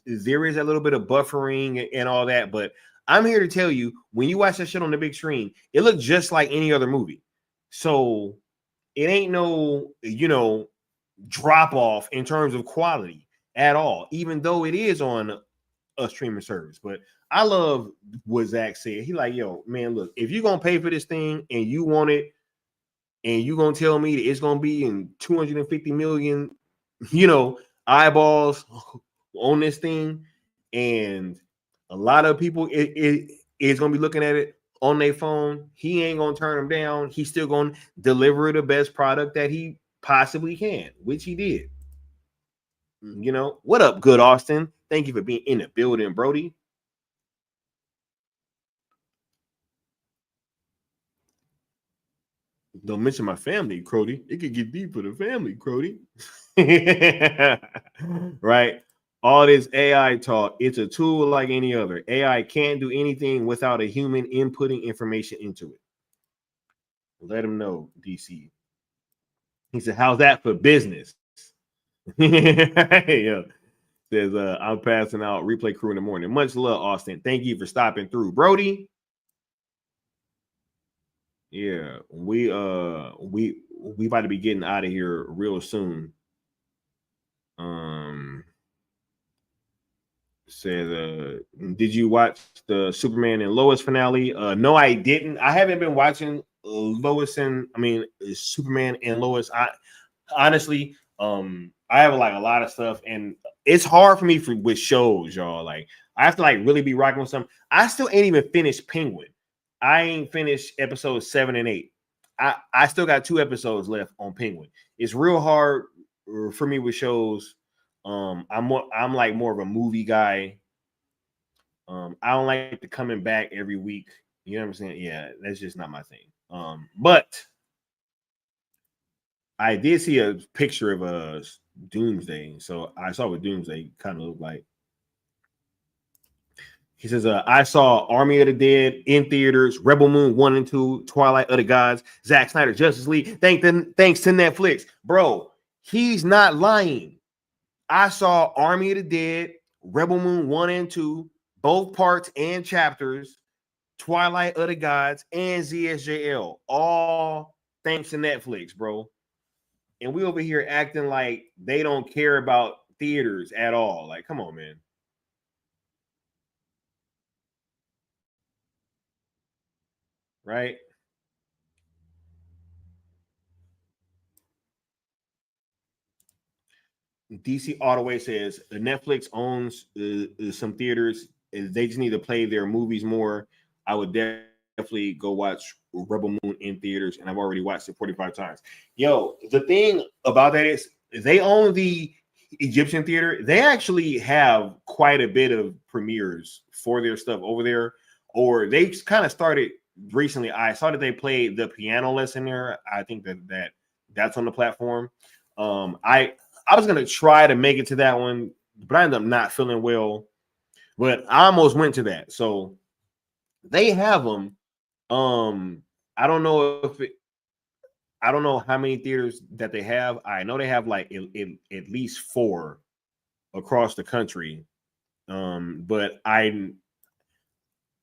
there is a little bit of buffering and all that. But I'm here to tell you, when you watch that shit on the big screen, it looked just like any other movie. So it ain't no, drop off in terms of quality at all, even though it is on a streaming service. But I love what Zach said. He like, yo, man, look, if you're gonna pay for this thing and you want it, and you're gonna tell me that it's gonna be in 250 million, eyeballs on this thing, and a lot of people it is gonna be looking at it on their phone. He ain't gonna turn them down. He's still gonna deliver the best product that he possibly can, which he did. What up, good Austin? Thank you for being in the building, Brody. Don't mention my family, Crody. It could get deep for the family, Crody. Right? All this AI talk, it's a tool like any other. AI can't do anything without a human inputting information into it. Let him know, DC. He said, how's that for business? Yeah. Says I'm passing out. Replay crew in the morning. Much love, Austin. Thank you for stopping through, Brody. Yeah, we about to be getting out of here real soon. Said did you watch the Superman and Lois finale? No, I didn't. I haven't been watching Superman and Lois. I honestly I have like a lot of stuff, and it's hard for me with shows, y'all. Like I have to like really be rocking with something. I still ain't even finished Penguin. I ain't finished episodes 7 and 8. I still got 2 episodes left on Penguin. It's real hard for me with shows. I'm like more of a movie guy. I don't like the coming back every week. You know what I'm saying? Yeah, that's just not my thing. But I did see a picture of Doomsday, so I saw what Doomsday kind of looked like. He says, I saw Army of the Dead in theaters, Rebel Moon 1 and 2, Twilight of the Gods, Zack Snyder, Justice League. Thanks to Netflix. Bro, he's not lying. I saw Army of the Dead, Rebel Moon 1 and 2, both parts and chapters, Twilight of the Gods, and ZSJL. All thanks to Netflix, bro. And we over here acting like they don't care about theaters at all. Like, come on, man. Right? DC Autoway says Netflix owns some theaters. They just need to play their movies more. I would definitely go watch Rebel Moon in theaters, and I've already watched it 45 times. Yo, the thing about that is they own the Egyptian theater. They actually have quite a bit of premieres for their stuff over there, or they kind of started recently. I saw that they played the piano lesson there. I think that's on the platform. I was gonna try to make it to that one, but I ended up not feeling well. But I almost went to that. So they have them. I don't know I don't know how many theaters that they have. I know they have like at least 4 across the country. But I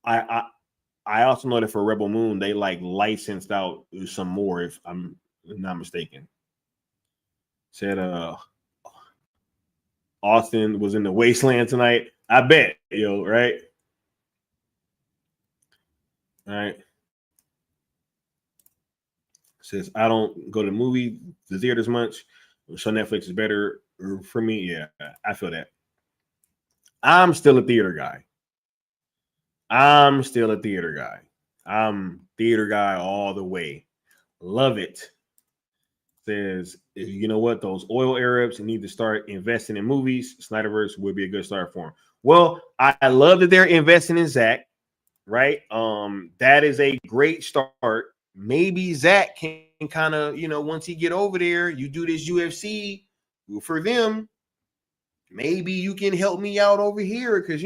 I also know that for Rebel Moon, they like licensed out some more, if I'm not mistaken. Said Austin was in the wasteland tonight. I bet, right? All right. Says I don't go to the theaters much, so Netflix is better for me. Yeah, I feel that. I'm still a theater guy. I'm theater guy all the way. Love it. Says, you know what? Those oil Arabs need to start investing in movies. Snyderverse would be a good start for them. Well, I love that they're investing in Zack, right? That is a great start. Maybe Zack can kind of, once he get over there, you do this UFC for them. Maybe you can help me out over here because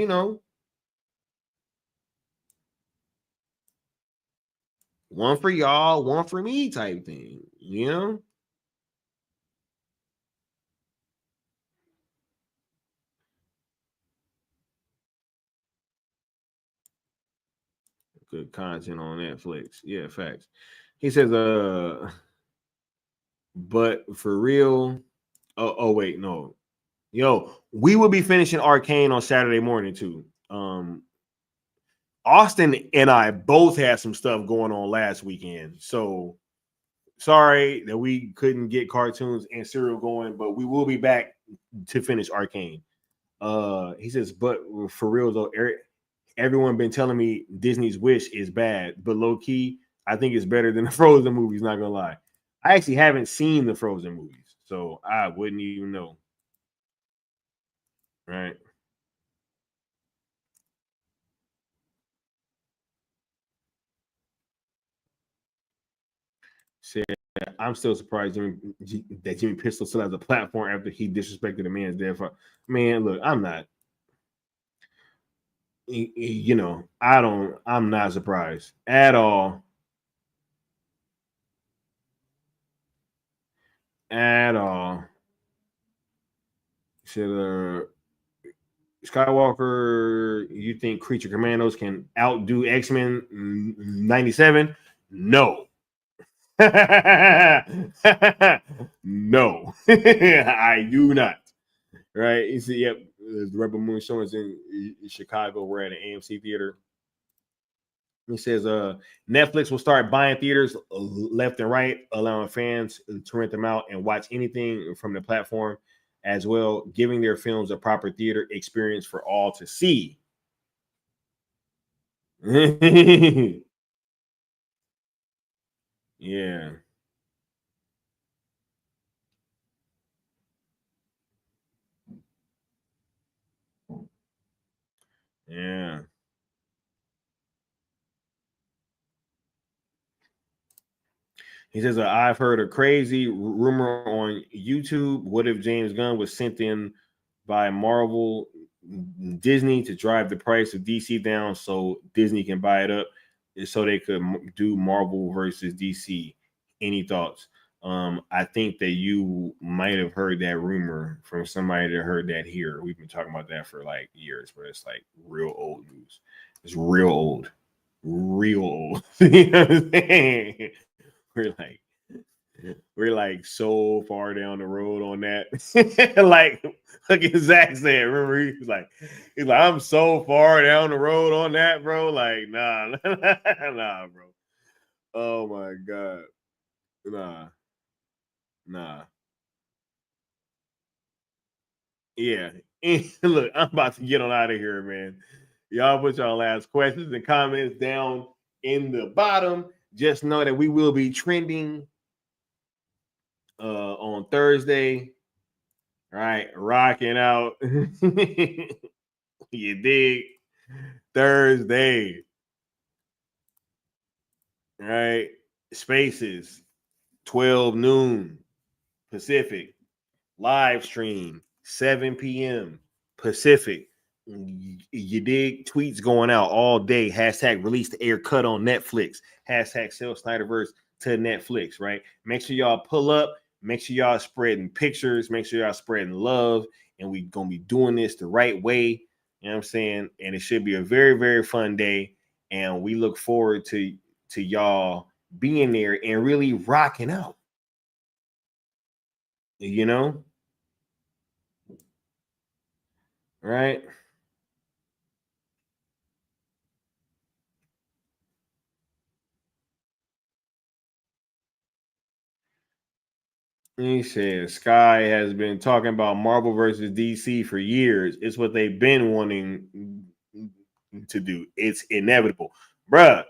one for y'all, one for me type thing, Good content on Netflix. Yeah, facts. He says, but for real, wait, no. Yo, we will be finishing Arcane on Saturday morning too. Austin and I both had some stuff going on last weekend. So sorry that we couldn't get cartoons and serial going, but we will be back to finish Arcane. He says, but for real though, everyone been telling me Disney's Wish is bad, but low key, I think it's better than the Frozen movies. Not gonna lie, I actually haven't seen the Frozen movies, so I wouldn't even know. Right? Said, I'm still surprised that Jimmy Pistol still has a platform after he disrespected a man's dead father. Man, look, I'm not. I'm not surprised at all. At all. Said, Skywalker, you think Creature Commandos can outdo X-Men 97? No. No, I do not. Right? You see, yep, the Rebel Moon show is in Chicago. We're at an AMC theater. He says, Netflix will start buying theaters left and right, allowing fans to rent them out and watch anything from the platform as well, giving their films a proper theater experience for all to see. Yeah. Yeah. He says, I've heard a crazy rumor on YouTube. What if James Gunn was sent in by Marvel Disney to drive the price of DC down so Disney can buy it up so they could do Marvel versus DC? Any thoughts? I think that you might have heard that rumor from somebody that heard that here. We've been talking about that for like years, but it's like real old news. It's real old. Real old. You know what I'm saying? We're like so far down the road on that. Like Zach said, remember he's like, I'm so far down the road on that, bro. Like, nah, nah, bro. Oh my god. Nah. Yeah. Look, I'm about to get on out of here, man. Y'all put y'all last questions and comments down in the bottom. Just know that we will be trending on Thursday. Right, rocking out. You dig? Thursday. Right. Spaces, 12 noon Pacific. Live stream, 7 p.m. Pacific. You dig? Tweets going out all day. Hashtag release the air cut on Netflix. Hashtag sell Snyderverse to Netflix, right? Make sure y'all pull up. Make sure y'all spreading pictures. Make sure y'all spreading love. And we going to be doing this the right way. You know what I'm saying? And it should be a very, very fun day. And we look forward to y'all being there and really rocking out. You know? Right? He said Sky has been talking about Marvel versus DC for years. It's what they've been wanting to do. It's inevitable. Bruh,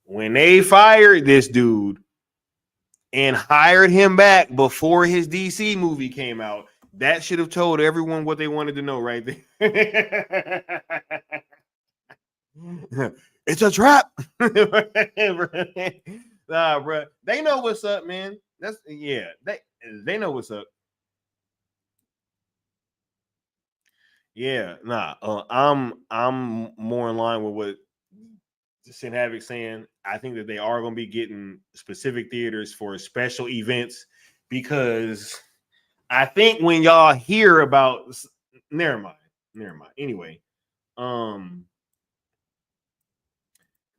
when they fired this dude and hired him back before his DC movie came out, that should have told everyone what they wanted to know right there. It's a trap. Nah, bro. They know what's up, man. They know what's up. Yeah, nah. I'm more in line with what Sin Havoc saying. I think that they are going to be getting specific theaters for special events because I think when y'all hear about, never mind. Anyway,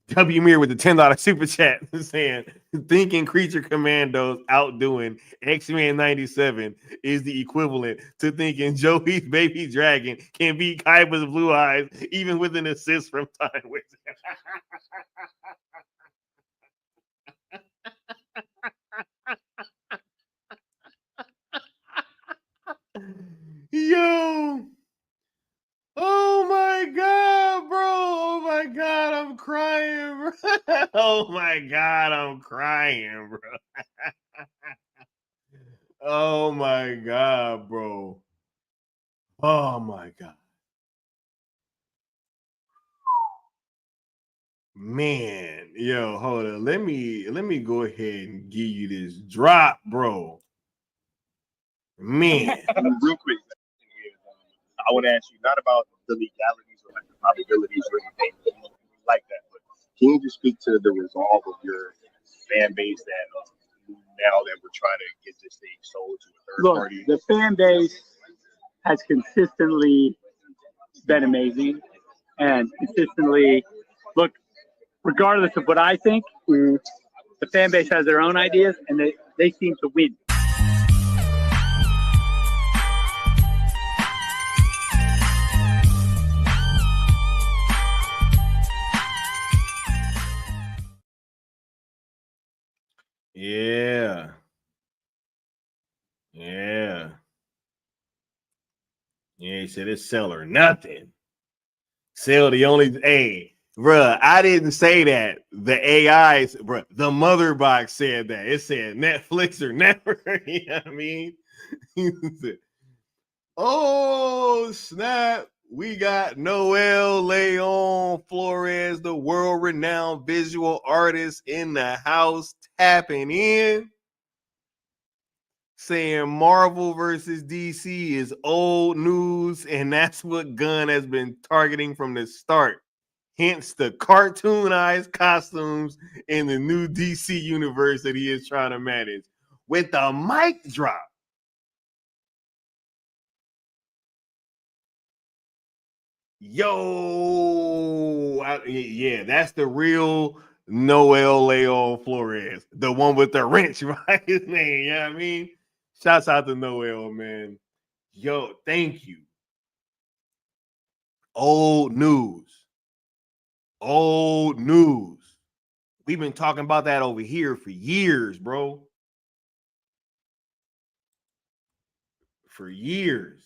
W Mir with the $10 super chat saying thinking Creature Commandos outdoing X-Men 97 is the equivalent to thinking Joey's baby dragon can beat Kaiba's blue eyes even with an assist from Time Wizard. Yo. Oh my god, bro. Oh my god, I'm crying, bro. Oh my god, I'm crying, bro. Oh my god, bro. Oh my god. Man, yo, hold on. Let me go ahead and give you this drop, bro. Man. Real quick, I want to ask you not about the legalities or like the probabilities or anything like that, but can you just speak to the resolve of your fan base that now that we're trying to get this thing sold to a third party? The fan base has consistently been amazing. And consistently, look, regardless of what I think, the fan base has their own ideas, and they seem to win. Yeah. Yeah. Yeah, he said it's sell or nothing. Sell the only, hey, bruh, I didn't say that. The AIs, bruh, the mother box said that. It said Netflix or never. You know what I mean? Oh, snap. We got Noel Leon Flores, the world-renowned visual artist, in the house tapping in, saying Marvel versus DC is old news, and that's what Gunn has been targeting from the start. Hence the cartoonized costumes in the new DC universe that he is trying to manage. With the mic drop. Yo, yeah, that's the real Noel Leon Flores, the one with the wrench, right? His name, you know what I mean? Shouts out to Noel, man. Yo, thank you. Old news. Old news. We've been talking about that over here for years, bro. For years.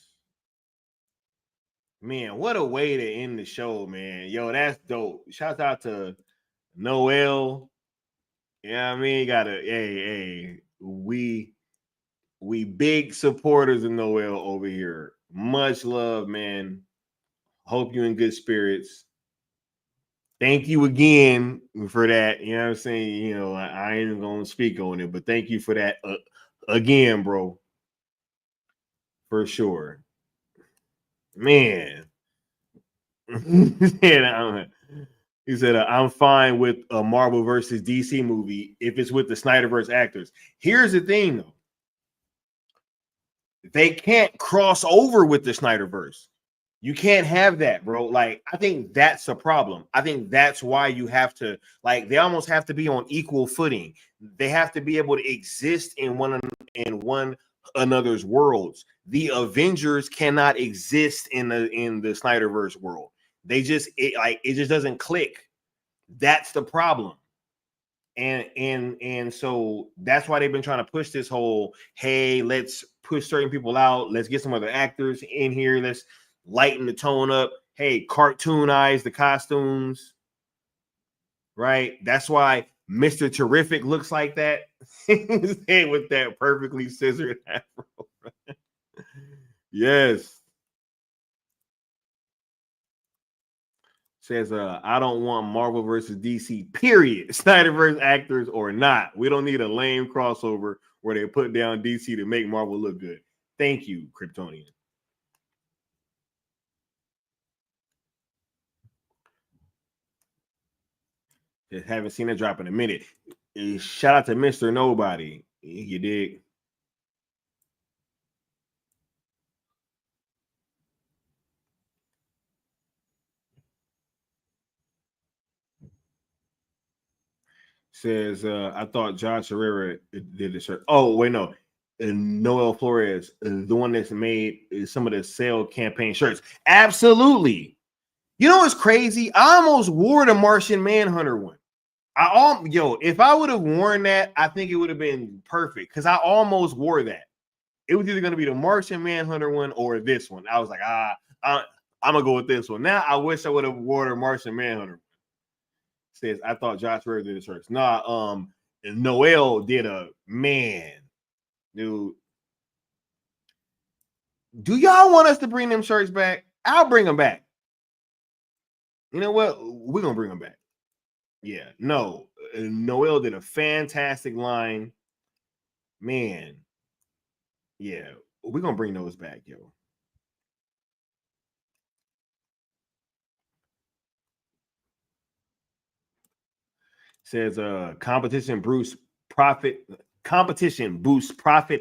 Man, what a way to end the show, man. Yo, that's dope. Shout out to Noel. Yeah, I mean, hey, we big supporters of Noel over here. Much love, man. Hope you're in good spirits. Thank you again for that. You know what I'm saying? You know, I ain't even gonna speak on it, but thank you for that again, bro. For sure. Man. He said, I'm fine with a Marvel versus DC movie if it's with the Snyderverse actors. Here's the thing, though. They can't cross over with the Snyderverse. You can't have that, bro. Like, I think that's a problem. I think that's why you have to, like, they almost have to be on equal footing. They have to be able to exist in one another's worlds. The Avengers cannot exist in the Snyderverse world. It just doesn't click. That's the problem. And so that's why they've been trying to push this whole, hey, let's push certain people out, let's get some other actors in here, let's lighten the tone up, hey, cartoonize the costumes, right? That's why Mr. Terrific looks like that with that perfectly scissored afro. Yes. Says, I don't want Marvel versus DC, period. Snyderverse actors or not. We don't need a lame crossover where they put down DC to make Marvel look good. Thank you, Kryptonian. Just haven't seen it drop in a minute. Shout out to Mr. Nobody. You dig? Says, I thought Josh Herrera did the shirt. Oh, wait, no. Noel Flores, the one that's made some of the sale campaign shirts. Absolutely. You know what's crazy? I almost wore the Martian Manhunter one. If I would have worn that, I think it would have been perfect because I almost wore that. It was either going to be the Martian Manhunter one or this one. I was like, I'm gonna go with this one. Now I wish I would have worn the Martian Manhunter. Says, I thought Josh Herrera did the shirts. Nah, Noel did a man, dude. Do y'all want us to bring them shirts back? I'll bring them back. You know what? We're gonna bring them back. Yeah, no, Noel did a fantastic line, man. Yeah, we're gonna bring those back, yo. Says competition boosts profit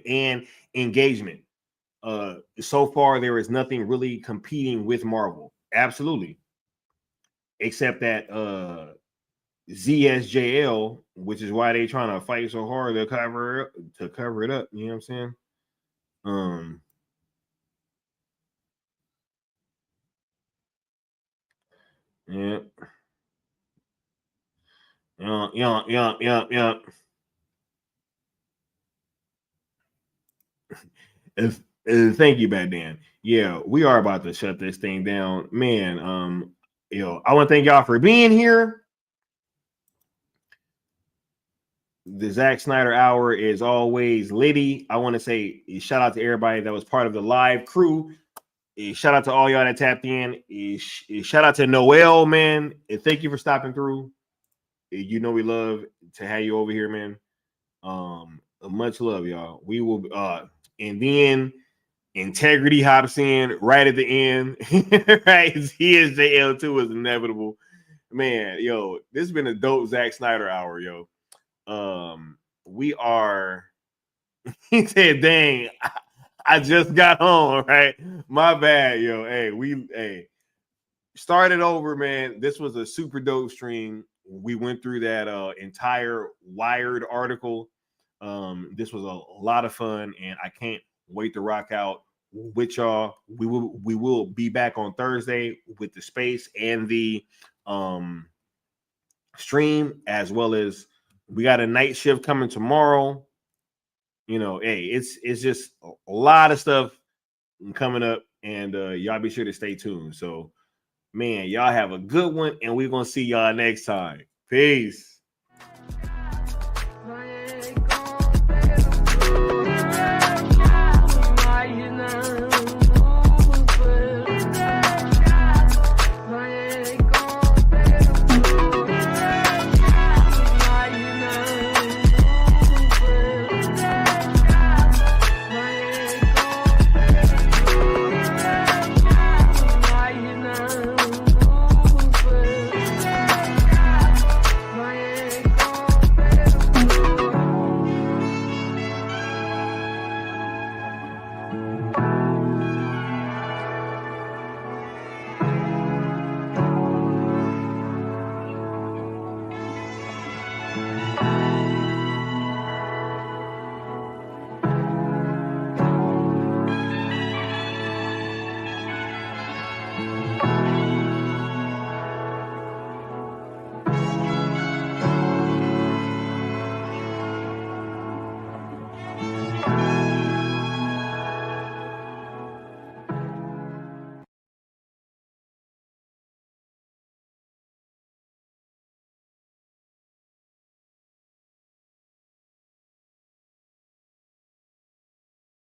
and engagement. So far there is nothing really competing with Marvel. Absolutely. Except that ZSJL, which is why they trying to fight so hard to cover it up. You know what I'm saying? Yeah. Yeah. Thank you, Bad Dan. Yeah, we are about to shut this thing down, man. I want to thank y'all for being here. The Zack Snyder Hour is always litty. I want to say shout out to everybody that was part of the live crew. Shout out to all y'all that tapped in. Shout out to Noel, man. And thank you for stopping through. You know we love to have you over here, man. Much love, y'all. We will and then Integrity hops in right at the end. Right, CSJL2 is inevitable. Man, yo, this has been a dope Zack Snyder hour, yo. We are. He said, "Dang, I just got home." Right, my bad, yo. Hey, started over, man. This was a super dope stream. We went through that entire Wired article. This was a lot of fun, and I can't wait to rock out with y'all. We will be back on Thursday with the space and the stream, as well as we got a night shift coming tomorrow. Hey, it's just a lot of stuff coming up, and y'all be sure to stay tuned. So, man, y'all have a good one, and we're gonna see y'all next time. Peace.